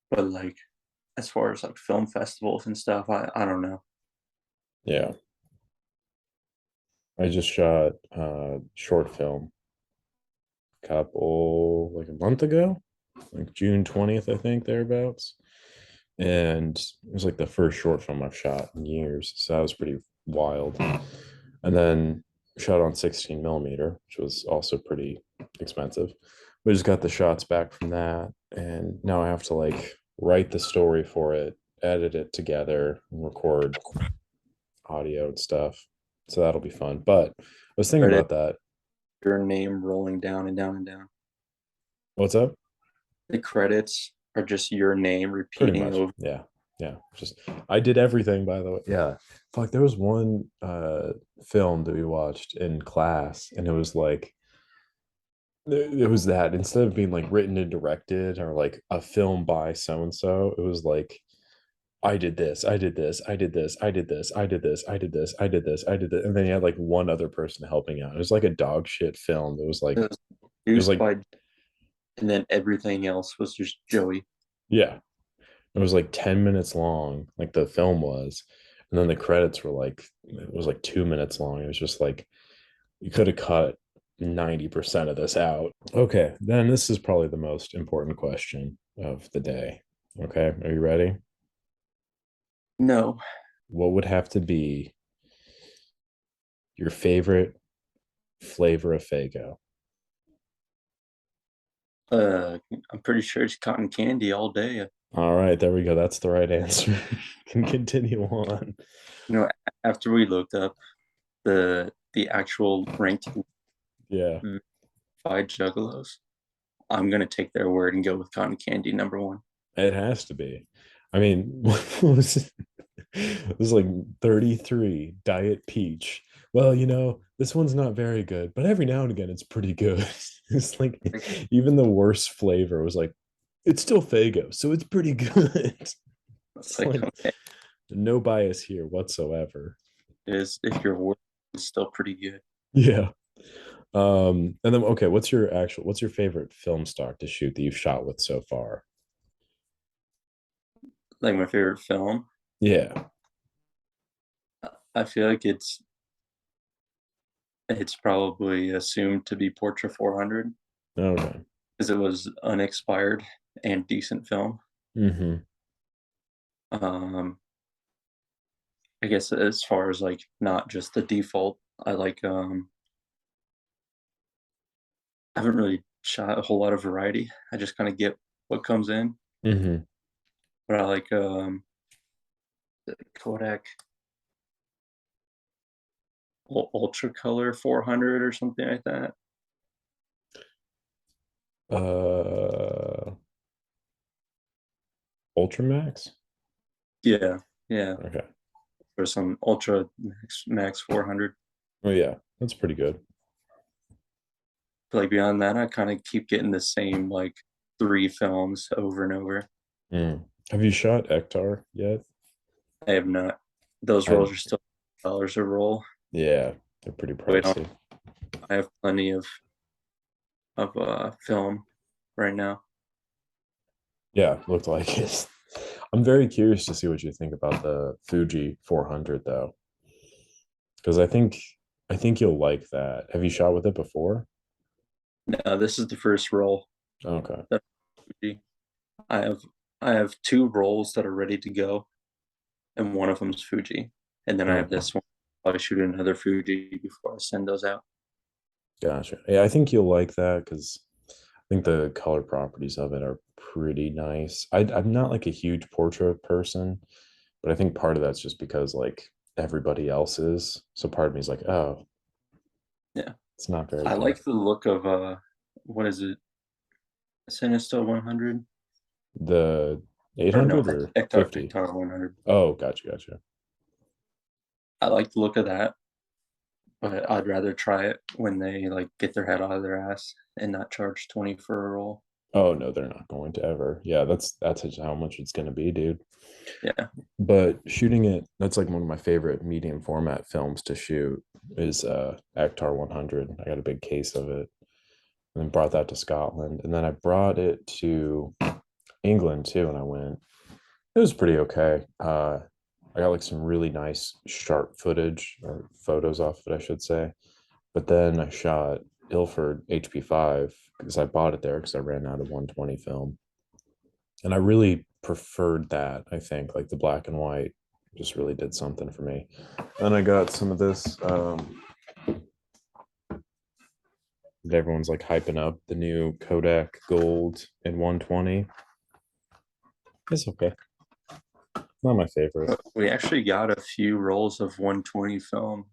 But like as far as like film festivals and stuff, I don't know. Yeah. I just shot a short film couple like a month ago, like June 20th, I think, thereabouts. And it was like the first short film I've shot in years. So that was pretty wild. And then shot on 16 millimeter, which was also pretty expensive. We just got the shots back from that. And now I have to like write the story for it, edit it together, and record audio and stuff. So that'll be fun. But I was thinking Credit about that. your name rolling down and down and down. What's up? The credits are just your name Pretty repeating much. over. Yeah. Yeah. Just I did everything, by the way. Yeah. Fuck, there was one film that we watched in class, and it was like it was that instead of being like written and directed or like a film by so and so, it was like I did this, I did this, I did this, I did this, I did this, I did this, I did this, I did this, and then you had like one other person helping out. It was like a dog shit film. It was It was produced like by, and then everything else was just Joey. yeah, it was like 10 minutes long, like the film was, and then the credits were like it was like 2 minutes long. It was just like you could have cut 90% of this out. Okay, then this is probably the most important question of the day. Okay, are you ready? No, What would have to be your favorite flavor of Fago? I'm pretty sure it's cotton candy all day. All right, there we go. That's the right answer. Can continue on. After we looked up the actual ranked Yeah, five juggalos, I'm gonna take their word and go with cotton candy number one. it has to be. I mean, what was it? It was like 33 Diet Peach. Well, this one's not very good, but every now and again it's pretty good. It's like even the worst flavor was like, it's still Fago, so it's pretty good. It's It's like, like okay, no bias here whatsoever. is if your word is still pretty good. Yeah. And then okay, what's your favorite film stock to shoot that you've shot with so far? Like my favorite film, Yeah. I feel like it's probably assumed to be Portra 400 Okay. because it was unexpired and decent film. Mm-hmm. Um, I guess as far as like not just the default, I like I haven't really shot a whole lot of variety. I just kind of get what comes in, Mm-hmm. but I like the Kodak Ultra Color 400 or something like that. Uh Ultramax? Yeah, yeah, Okay. or some Ultra Max 400. Oh yeah, that's pretty good. But like beyond that, I kind of keep getting the same like 3 films over and over. Have you shot Ektar yet? I have not. Those I rolls are still dollars a roll. Yeah, they're pretty Wait, pricey. I have plenty of film right now. Yeah, looked like it. I'm very curious to see what you think about the Fuji 400 though, because I think you'll like that. Have you shot with it before? No, this is the first roll. Okay. That I have I have 2 rolls that are ready to go, and one of them's Fuji, and then I have Okay. this one. I'll shoot another Fuji before I send those out. Gotcha. Yeah, I think you'll like that because I think the color properties of it are pretty nice. I'm not like a huge portrait person, but I think part of that's just because like everybody else is. So part of me is like, oh, Yeah, it's not very I good. like the look of what is it? Sinister 100 The or no, 800 or Hector 50? 100. Oh, gotcha. I like the look of that, but I'd rather try it when they like get their head out of their ass and not charge 20 for a roll. Oh no, they're not going to ever. Yeah, that's just how much it's gonna be, dude. Yeah, But shooting it, that's like one of my favorite medium format films to shoot is Actar 100. I got a big case of it and then brought that to Scotland. And then I brought it to England too, and I went. It was pretty okay. I got like some really nice sharp footage or photos off it, I should say. But then I shot Ilford HP5 because I bought it there because I ran out of 120 film. And I really preferred that, I think. Like the black and white just really did something for me. Then I got some of this that everyone's like hyping up, the new Kodak Gold in 120. It's okay. Not my favorite. but we actually got a few rolls of 120 film.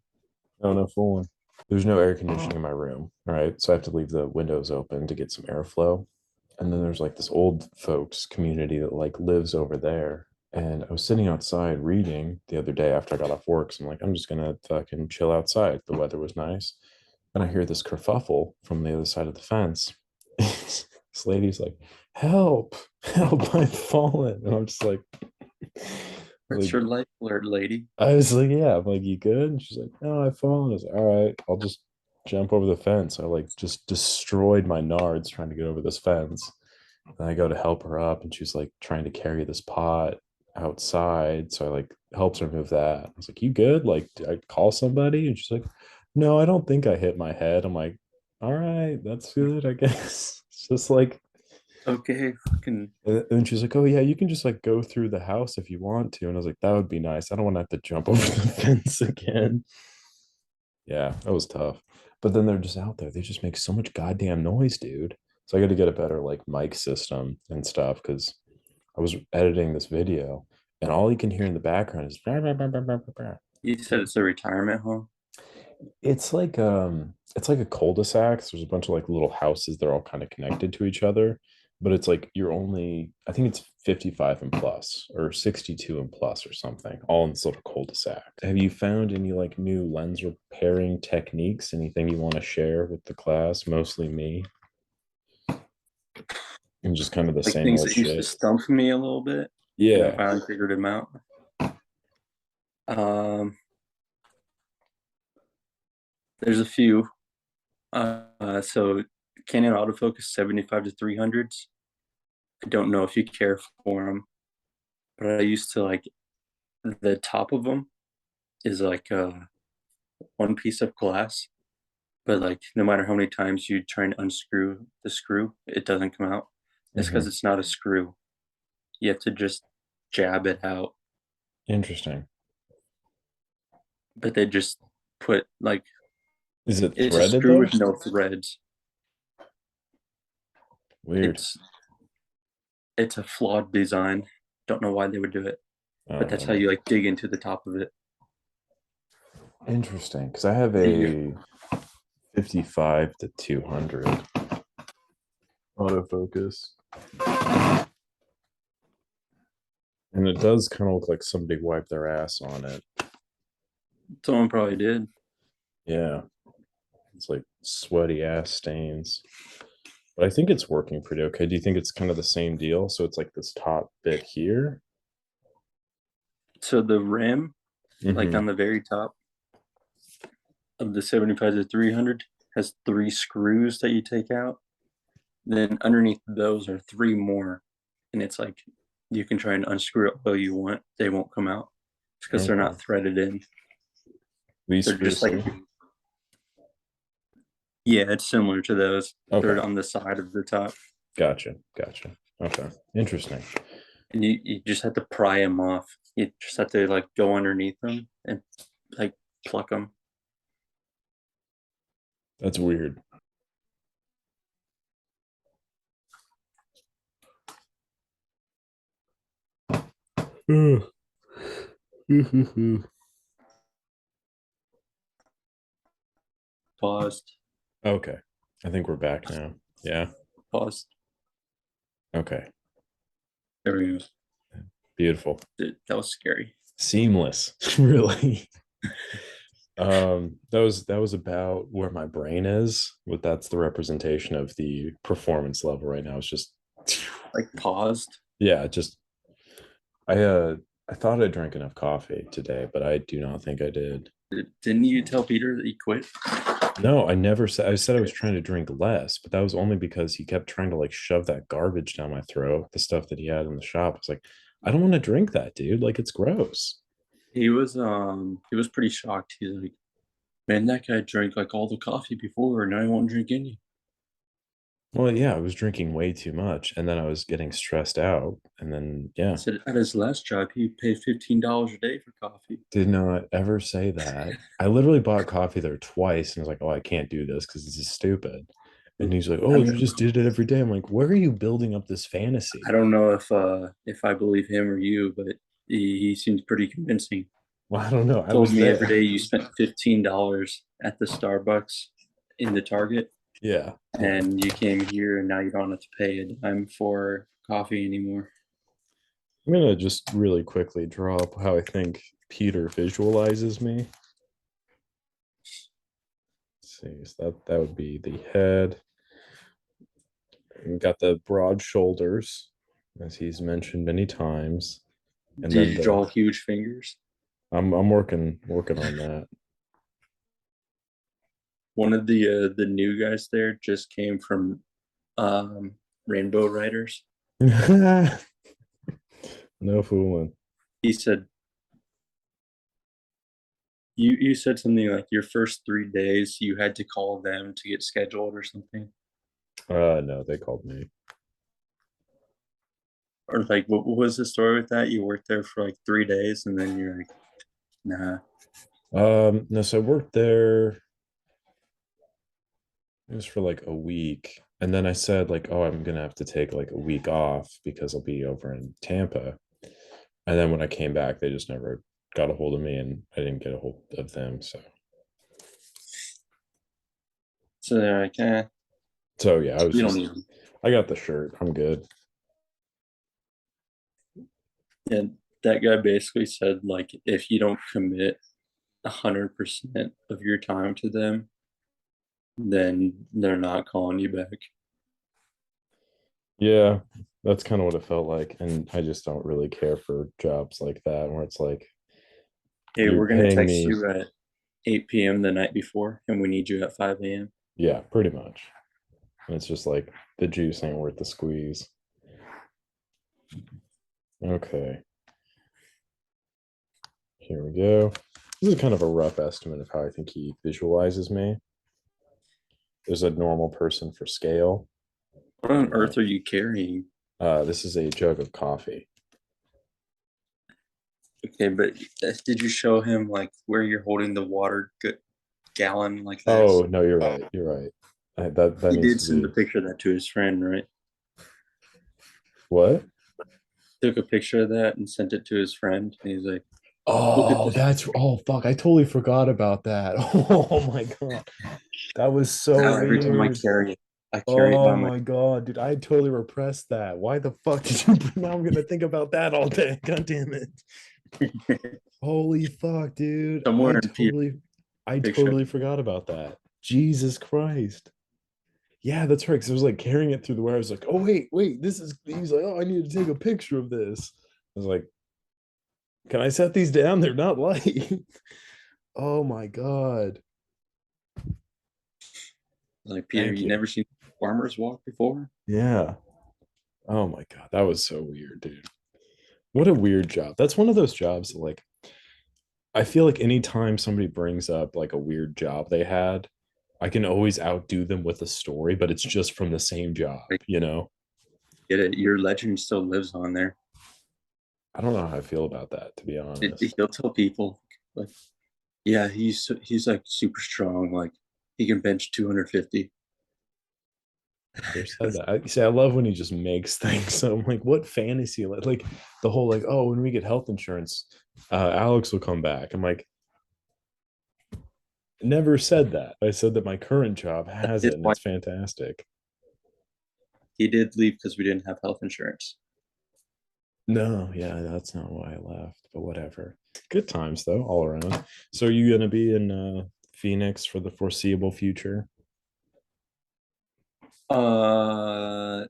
Oh, no, full one. There's no air conditioning in my room, right? So I have to leave the windows open to get some airflow. And then there's like this old folks community that like lives over there. And I was sitting outside reading the other day after I got off work. So I'm like, I'm just gonna fucking chill outside. The weather was nice. And I hear this kerfuffle from the other side of the fence. This lady's like, help, help, I've fallen. And I'm just What's like, your life alert, lady? I was like, yeah. I'm like, you good? And she's like, no, I've fallen. I was like, all right, I'll just jump over the fence. I like just destroyed my nards trying to get over this fence. And I go to help her up, and she's like trying to carry this pot outside. So I like helps her move that. I was like, you good? Like, did I call somebody? And she's like, no, I don't think I hit my head. I'm like, all right, that's good, I guess. It's just like, Okay, fucking. and she's like, oh yeah, you can just like go through the house if you want to. And I was like, that would be nice. I don't want to have to jump over the fence again. Yeah, that was tough. But then they're just out there. They just make so much goddamn noise, dude. So I got to get a better like mic system and stuff because I was editing this video and all you can hear in the background is "Bah, bah, bah, bah, bah, bah, bah." You said it's a retirement home. It's like a cul-de-sac. So there's a bunch of like little houses. They're all kind of connected to each other. But it's like you're only I think it's 55 and plus or 62 and plus or something, all in this little cul-de-sac. Have you found any like new lens repairing techniques? Anything you want to share with the class? Mostly me. And just kind of the Like same things old that used to shit. stump me a little bit, and I Yeah. finally figured them out. Um, there's a few. So Canon autofocus 75 to 300s. I don't know if you care for them, but I used to like the top of them is like one piece of glass, but like no matter how many times you try and unscrew the screw, it doesn't come out. It's because Hmm. it's not a screw. You have to just jab it out, Interesting. but they just put like Is it it's a threaded screw though? with no threads. Weird. It's a flawed design. Don't know why they would do it, I but don't that's know, how man. you like dig into the top of it. Interesting. Because I have The a 55 to 200 autofocus. And it does kind of look like somebody wiped their ass on it. someone probably did. Yeah. It's like sweaty ass stains. But I think it's working pretty okay. Do you think it's kind of the same deal? So it's like this top bit here. So the rim, like Mm-hmm. on the very top of the 75 to 300, has 3 screws that you take out. Then underneath those are 3 more, and it's like you can try and unscrew it all you want. They won't come out because they're Okay. not threaded in. These They're just screws like, here. yeah, it's similar to those. Okay. They're on the side of the top, Gotcha. Gotcha. Okay. Interesting. and you just have to pry them off. You just have to like go underneath them and like pluck them. That's weird. Paused, Okay. I think we're back now. Yeah. paused. Okay. There we go. Beautiful. Dude, that was scary. Seamless. Really. That was about where my brain is. But that's the representation of the performance level right now. It's just Like paused. yeah, just I thought I drank enough coffee today, but I do not think I did. Didn't you tell Peter that you quit? No, I never said. I said I was trying to drink less, but that was only because he kept trying to like shove that garbage down my throat, the stuff that he had in the shop. I was like, I don't want to drink that, dude. Like it's gross. He was pretty shocked. He's like, man, that guy drank like all the coffee before, and now he won't drink any. Well, yeah, I was drinking way too much, and then I was getting stressed out, and then yeah, Said at his last job, he paid $15 a day for coffee. did not ever say that. I literally bought coffee there twice, and I was like, oh, I can't do this because this is stupid. And he's like, I oh, you don't, just did it every day. I'm like, where are you building up this fantasy? I don't know if I believe him or you, but he seems pretty convincing. Well, I don't know. I Told was me every there. day you spent $15 at the Starbucks in the Target, Yeah, yeah. and you came here, and now you don't have to pay a dime for coffee anymore. I'm gonna just really quickly draw up how I think Peter visualizes me. Let's see, so that would be the head. And got the broad shoulders, as he's mentioned many times, and Did then you the draw huge fingers? I'm working on that. One of the new guys there just came from Rainbow Riders. No fooling. He said you said something like your first 3 days you had to call them to get scheduled or something, No, they called me. or like what was the story with that? You worked there for like 3 days and then you're like, nah. No, so I worked there. It was for like a week. And then I said, like, oh, I'm gonna have to take like a week off because I'll be over in Tampa. And then when I came back, they just never got a hold of me and I didn't get a hold of them. So they're like, So yeah, I was you don't just even. I got the shirt. I'm good. And that guy basically said like if you don't commit 100% of your time to them, then they're not calling you back. Yeah, that's kind of what it felt like. And I just don't really care for jobs like that where it's like Hey, you're we're gonna paying text me. you at 8 p.m. the night before, and we need you at 5 a.m. Yeah, pretty much. And it's just like the juice ain't worth the squeeze. Okay, here we go. This is kind of a rough estimate of how I think he visualizes me. There's a normal person for scale. What on earth are you carrying? This is a jug of coffee. Okay, but did you show him like where you're holding the water gallon like this? Oh no, you're right. You're right. That He needs did to send a be picture of that to his friend, right? what? Took a picture of that and sent it to his friend, and he's like, "Look at Oh, this." that's oh fuck! I totally forgot about that. Oh my god, that was so Now every time weird. I carry it by Oh my. my god, dude, I totally repressed that. Why the fuck did you? Now I'm gonna think about that all day. God damn it! Holy fuck, dude! Somewhere in Peter's I picture. totally forgot about that. Jesus Christ! Yeah, that's right. Because I was like carrying it through the wire. I was like, oh wait, this is. He's like, oh, I need to take a picture of this. I was like, can I set these down? They're not light. Oh my god. Like, Peter, Thank you you. never seen farmers walk before? Yeah. Oh my god, that was so weird, dude. What a weird job. That's one of those jobs that, like, I feel like anytime somebody brings up like a weird job they had, I can always outdo them with a story, but it's just from the same job, Like, you know? get it? Your legend still lives on there. I don't know how I feel about that, to be honest. He'll tell people like, yeah, he's like super strong. Like he can bench 250. Never said that. I say I love when he just makes things. So I'm like, what fantasy? Like the whole like, oh, when we get health insurance, Alex will come back. I'm like, never said that. I said that my current job That's has his it and why it's fantastic. he did leave because we didn't have health insurance. No, yeah, that's not why I left, but whatever. Good times though, all around. So are you gonna be in Phoenix for the foreseeable future? Uh,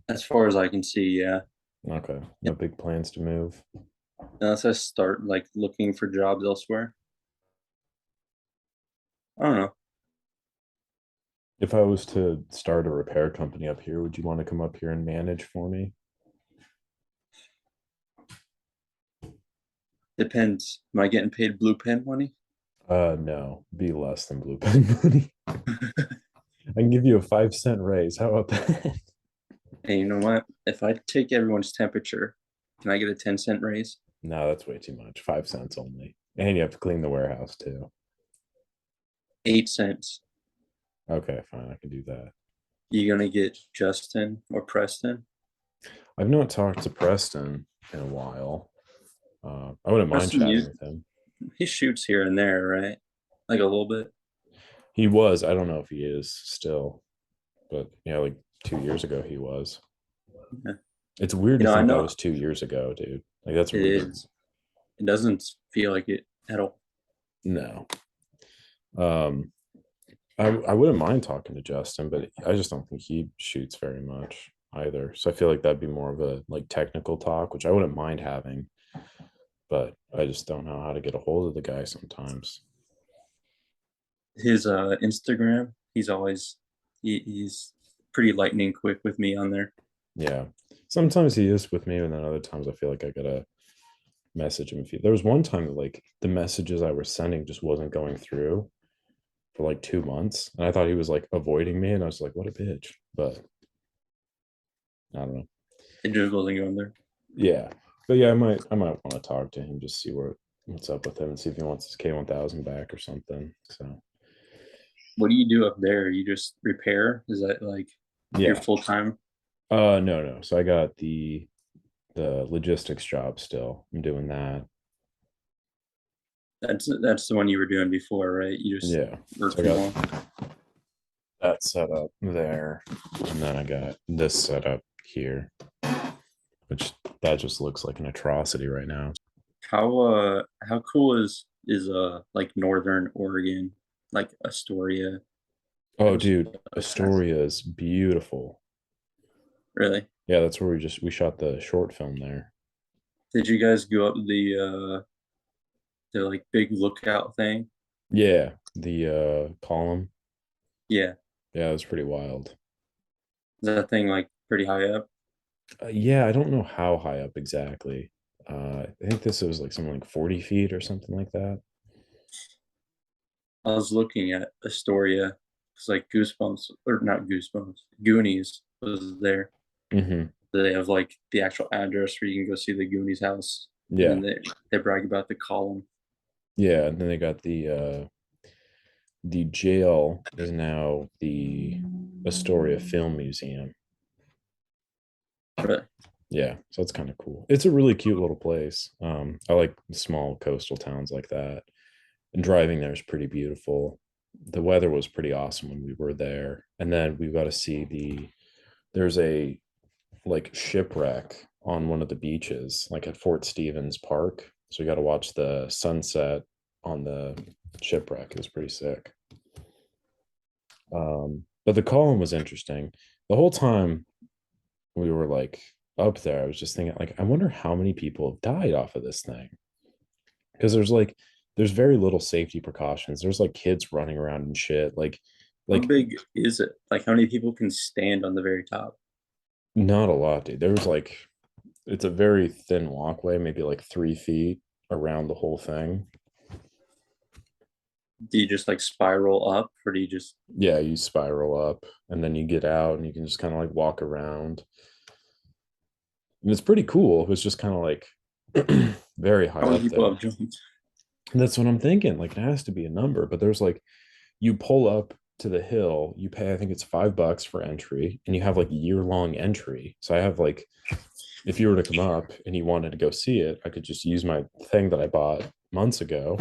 as far as I can see, yeah. Okay. No big plans to move. Unless I start like looking for jobs elsewhere. I don't know. If I was to start a repair company up here, would you want to come up here and manage for me? Depends. Am I getting paid blue pen money? No, be less than blue pen money. I can give you a 5 cent raise. How about that? And you know what? If I take everyone's temperature, can I get a 10-cent raise? No, that's way too much. 5 cents only. And you have to clean the warehouse too. 8 cents. Okay, fine. I can do that. You gonna get Justin or Preston? I've not talked to Preston in a while. I wouldn't mind Preston, chatting with him. he shoots here and there, right? Like a little bit. He was. I don't know if he is still, but yeah, like 2 years ago he was. Yeah. It's weird You to know, I think that know was 2 years ago, dude. Like that's it really is. It doesn't feel like it at all. no. Um, I wouldn't mind talking to Justin, but I just don't think he shoots very much either. So I feel like that'd be more of a like technical talk, which I wouldn't mind having, but I just don't know how to get a hold of the guy sometimes. His Instagram, he's pretty lightning quick with me on there. Yeah. Sometimes he is with me, and then other times I feel like I gotta message him. If there was one time that like the messages I was sending just wasn't going through for like 2 months, and I thought he was like avoiding me, and I was like, what a bitch. But I don't know. It just wasn't going there. Yeah, but yeah, I might want to talk to him, just see what's up with him and see if he wants his K1000 back or something. So What do you do up there? You just repair? Is that like your yeah. full time? No. So I got the logistics job still. I'm doing that. That's the one you were doing before, right? You just Yeah. work So I from got home. that set up there, and then I got this set up here, which that just looks like an atrocity right now. How cool is like Northern Oregon, like Astoria? Oh, Those dude, Astoria is beautiful. really? Yeah, that's where we shot the short film there. Did you guys go up the like big lookout thing? Yeah, the column. Yeah, Yeah, it was pretty wild. is that thing like pretty high up? Yeah, I don't know how high up exactly. I think this was like something like 40 feet or something like that. I was looking at Astoria. It's like Goosebumps or not Goosebumps. Goonies was there. Hmm. They have like the actual address where you can go see the Goonies house, and then Yeah, they brag about the column. yeah, and then they got the jail is now the Astoria Film Museum. But Yeah, so that's kind of cool. It's a really cute little place. I like small coastal towns like that. And driving there is pretty beautiful. The weather was pretty awesome when we were there. And then we got to see there's a like shipwreck on one of the beaches, like at Fort Stevens Park. So we got to watch the sunset on the shipwreck. It was pretty sick. But the column was interesting. The whole time we were like up there, I was just thinking, like, I wonder how many people have died off of this thing. Because there's very little safety precautions. There's like kids running around and shit. How Like big is it? Like, how many people can stand on the very top? not a lot, dude. There was like it's a very thin walkway, maybe like 3 feet around the whole thing. Do you just like spiral up, or do you just? Yeah, you spiral up and then you get out and you can just kind of like walk around. And it's pretty cool. It was just kind of like very high How many up people there. have jumped? And that's what I'm thinking. Like it has to be a number, but there's like you pull up to the hill, you pay, I think it's $5 for entry, and you have like year-long entry. So I have like if you were to come up and you wanted to go see it, I could just use my thing that I bought months ago.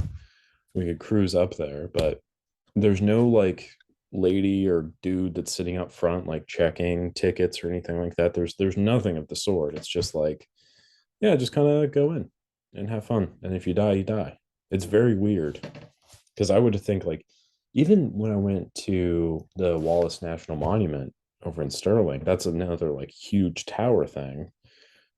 We could cruise up there, but there's no like lady or dude that's sitting up front like checking tickets or anything like that. There's nothing of the sort. It's just like, yeah, just kind of go in and have fun. And if you die, you die. It's very weird. Because I would think like even when I went to the Wallace National Monument over in Sterling, that's another like huge tower thing.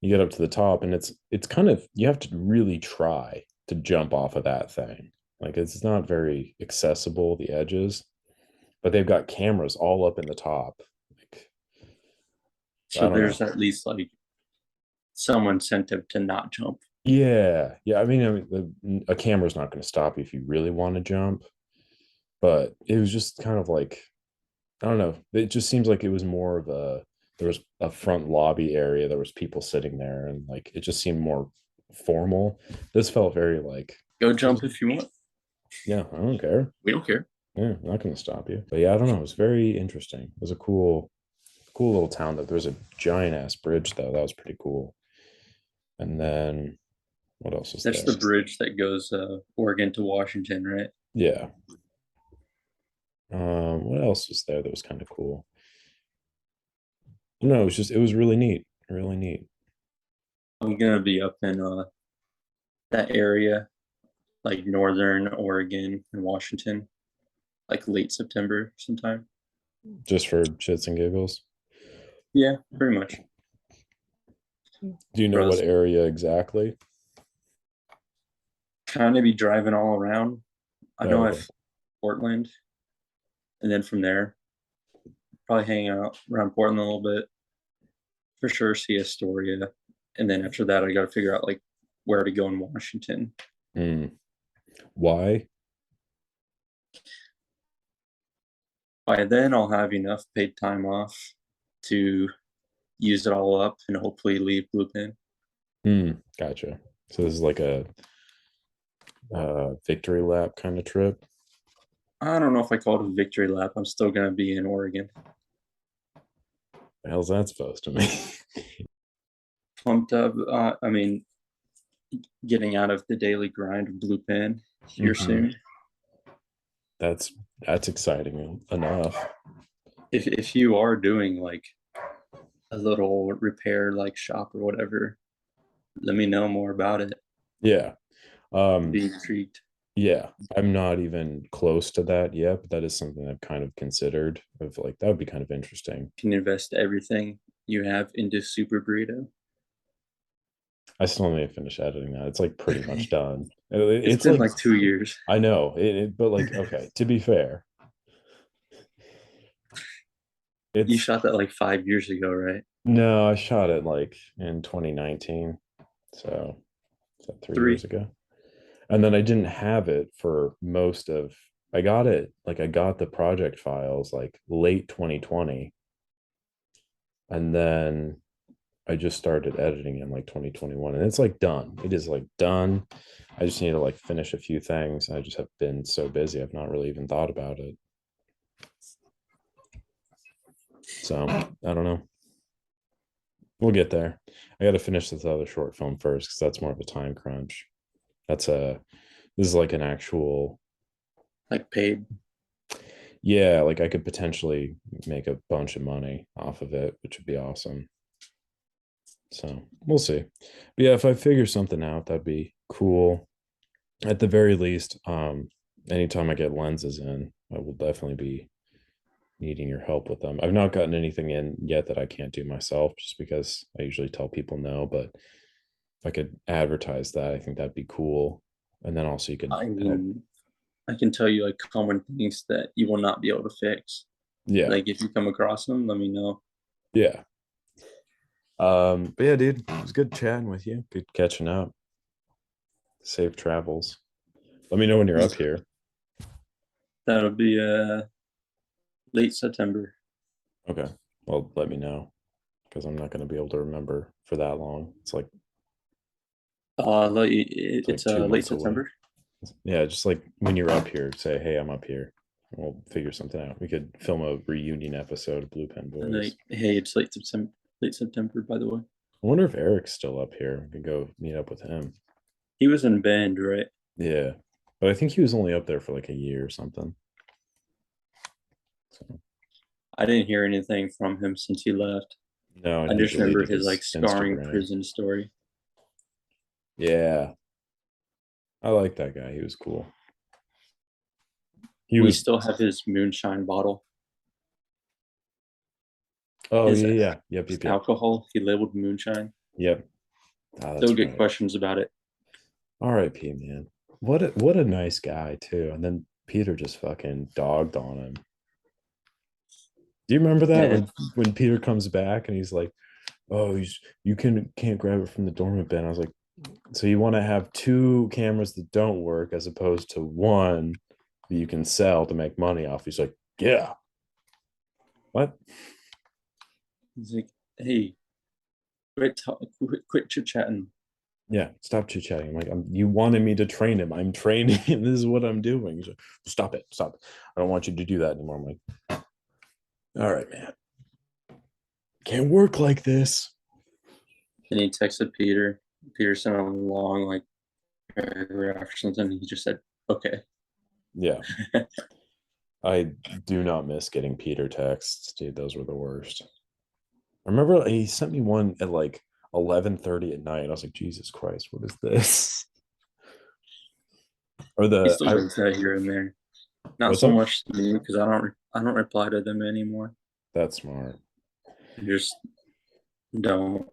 You get up to the top and it's kind of you have to really try to jump off of that thing. Like it's not very accessible, the edges, but they've got cameras all up in the top. Like So I don't know. there's at least like someone sent him to not jump. Yeah, yeah. A camera's not going to stop you if you really want to jump, but it was just kind of like I don't know. It just seems like it was more of a there was a front lobby area. There was people sitting there, and like it just seemed more formal. This felt very like Go jump if you want. yeah, I don't care. We don't care. Yeah, I'm not going to stop you. But yeah, I don't know. It was very interesting. It was a cool little town. That there was a giant ass bridge though. That was pretty cool. And then what else was That's there? the bridge that goes Oregon to Washington, right? Yeah. What else was there that was kind of cool? No, it was really neat. Really neat. I'm gonna be up in that area, like northern Oregon and Washington, like late September sometime. Just for shits and giggles. Yeah, pretty much. Do you know what Bros, area exactly? kind of be driving all around. I Oh, know okay. I've Portland, and then from there, probably hang out around Portland a little bit for sure. See Astoria, and then after that, I got to figure out like where to go in Washington. Hmm. Why? By then, I'll have enough paid time off to use it all up and hopefully leave Blue Pin. Gotcha. So this is like a victory lap kind of trip. I don't know if I call it a victory lap. I'm still gonna be in Oregon. The hell's that supposed to mean? Pumped up. I mean, getting out of the daily grind of Blue Pin here Mhm. soon. That's that's exciting enough. If you are doing like a little repair like shop or whatever, let me know more about it. Yeah. Be intrigued. Yeah. I'm not even close to that yet, but that is something I've kind of considered of like that would be kind of interesting. You can invest everything you have into Super Burrito. I still need to finish editing that. It's like pretty much done. It's It's been like like 2 years. I know but like okay, to be fair, You it's shot that like 5 years ago, right? no, I shot it like in 2019. So is that 3 years Three. ago? And then I didn't have it for most of I got it like I got the project files like late 2020 and then I just started editing in like 2021 and it's like done. It is like done. I just need to like finish a few things. I just have been so busy. I've not really even thought about it. So I don't know. We'll get there. I got to finish this other short film first because that's more of a time crunch. That's a this is like an actual Like paid. yeah, like I could potentially make a bunch of money off of it, which would be awesome. So we'll see. But yeah, if I figure something out, that'd be cool. At the very least, anytime I get lenses in, I will definitely be needing your help with them. I've not gotten anything in yet that I can't do myself, just because I usually tell people no. But if I could advertise that, I think that'd be cool. And then also you could I help. mean, I can tell you like common things that you will not be able to fix. Yeah, Like if you come across them, let me know. yeah. But yeah, dude, it was good chatting with you. Good catching up. Safe travels. Let me know when you're up here. That'll be late September. Okay. Well, let me know because I'm not going to be able to remember for that long. It's like It's 2 months late away. September. Yeah, just like when you're up here, say, "Hey, I'm up here." We'll figure something out. We could film a reunion episode of Blue Pen Boys. Like, hey, it's late September. Late September, by the way. I wonder if Eric's still up here. We could go meet up with him. He was in Bend, right? Yeah, but I think he was only up there for like a year or something. So I didn't hear anything from him since he left. no, and I he just remember deleted his like his scarring Instagram. prison story. Yeah, I like that guy. He was cool. He We was. still have his moonshine bottle. Oh His, yeah, yeah, yep, his yep, yep, alcohol, he labeled moonshine. yep. Ah, Still that's get right. questions about it. R.I.P. Man. What a nice guy too. And then Peter just fucking dogged on him. Do you remember that Yeah, when Peter comes back and he's like, "Oh, you can't grab it from the dormant bin." I was like, "So you want to have two cameras that don't work as opposed to one that you can sell to make money off?" He's like, "Yeah, what?" he's like, hey, quit chit chatting. Yeah, stop chit chatting. I'm like, you wanted me to train him. I'm training him. This is what I'm doing. He's like, stop it, stop it. I don't want you to do that anymore. I'm like, all right, man. Can't work like this. And he texted Peter. Peter sent a long like paragraph or something. He just said, okay. Yeah, I do not miss getting Peter texts, dude. Those were the worst. I remember he sent me one at like 11:30 at night. I was like, Jesus Christ, what is this? Or He the still I does that here and there. Not what's so up? much to me because I don't reply to them anymore. That's smart. I just don't.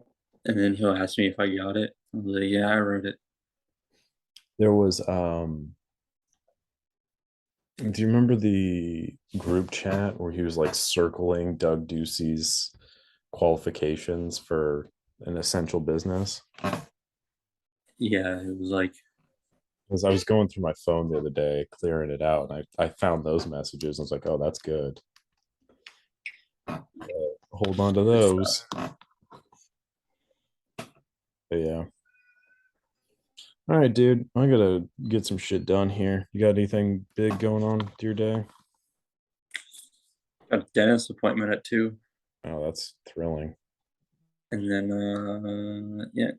And then he'll ask me if I got it. I was like, yeah, I wrote it. There was do you remember the group chat where he was like circling Doug Ducey's qualifications for an essential business? Yeah, it was like, Because I was going through my phone the other day, clearing it out, and I found those messages. I was like, oh, that's good. Hold on to those. But yeah. All right, dude. I gotta get some shit done here. You got anything big going on with your day? got a dentist appointment at 2. Oh, that's thrilling. And then, yeah,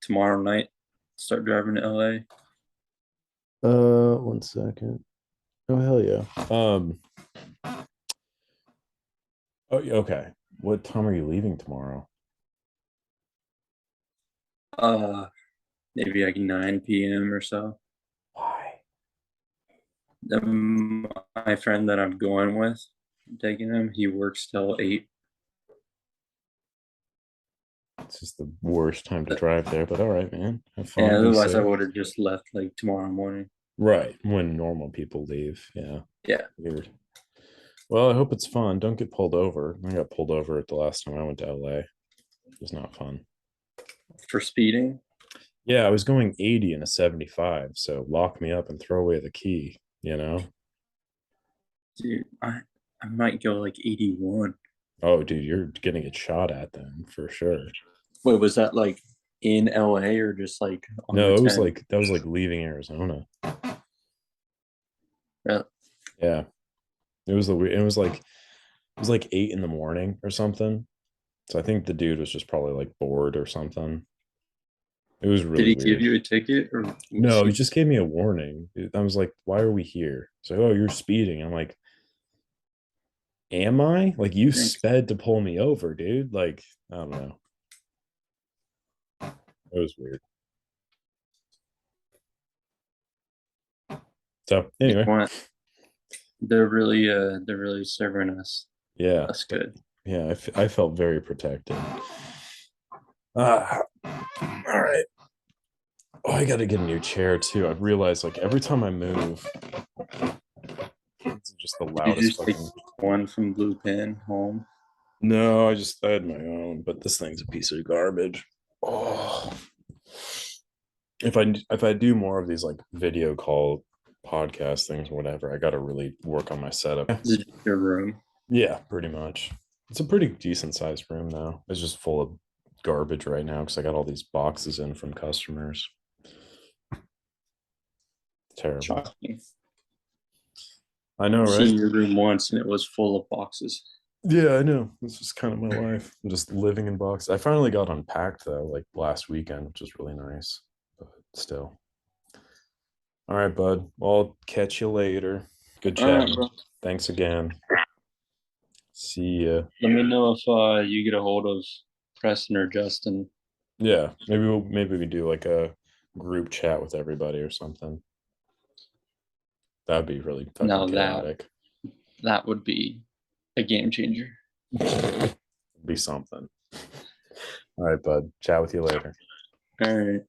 tomorrow night, start driving to LA. 1 second. Oh hell yeah. Oh okay. What time are you leaving tomorrow? Uh, Maybe like 9 p.m. or so. Why? My friend that I'm going with, I'm taking him, he works till 8. It's just the worst time to drive there, but all right, man. Have And fun, be otherwise, I safe. would have just left like tomorrow morning. Right. When normal people leave. Yeah. Yeah, Weird. Well, I hope it's fun. Don't get pulled over. I got pulled over at the last time I went to LA. It was not fun. for speeding. Yeah, I was going 80 in a 75, so lock me up and throw away the key, you know? Dude, I might go like 81. Oh, dude, you're getting it shot at then for sure. Wait, was that like in LA or just like on the No, it was 10? like that was like leaving Arizona. Yeah. Yeah. It was like 8 in the morning or something. So I think the dude was just probably like bored or something. It was Did really he give weird. you a ticket or was No, he he just gave me a warning. I was like, why are we here? So, oh, you're speeding. I'm like, am I? Like, you thanks? sped to pull me over, dude. Like, I don't know. It was weird. So, You know anyway, what? They're really serving us. Yeah. That's good. Yeah, I felt very protected. All right. Oh, I got to get a new chair too. I realized like every time I move, it's just the You loudest just take fucking. one from Blue Pen home. No, I had my own, but this thing's a piece of garbage. Oh, if I do more of these like video call podcast things or whatever, I got to really work on my setup. This is your room. Yeah, pretty much. It's a pretty decent sized room though. It's just full of garbage right now because I got all these boxes in from customers. Terrible. Shocking. I know, right? Seen your room once and it was full of boxes. Yeah, I know. This is kind of my life. I'm just living in boxes. I finally got unpacked though, like last weekend, which was really nice. But still. All right, bud. Well, I'll catch you later. Good All right, chatting. bro. Thanks again. See ya. Let me know if you get a hold of Preston or Justin. Yeah, maybe we do like a group chat with everybody or something. That'd be really fucking Now chaotic. that would be a game changer. Be something. All right, bud. Chat with you later. All right.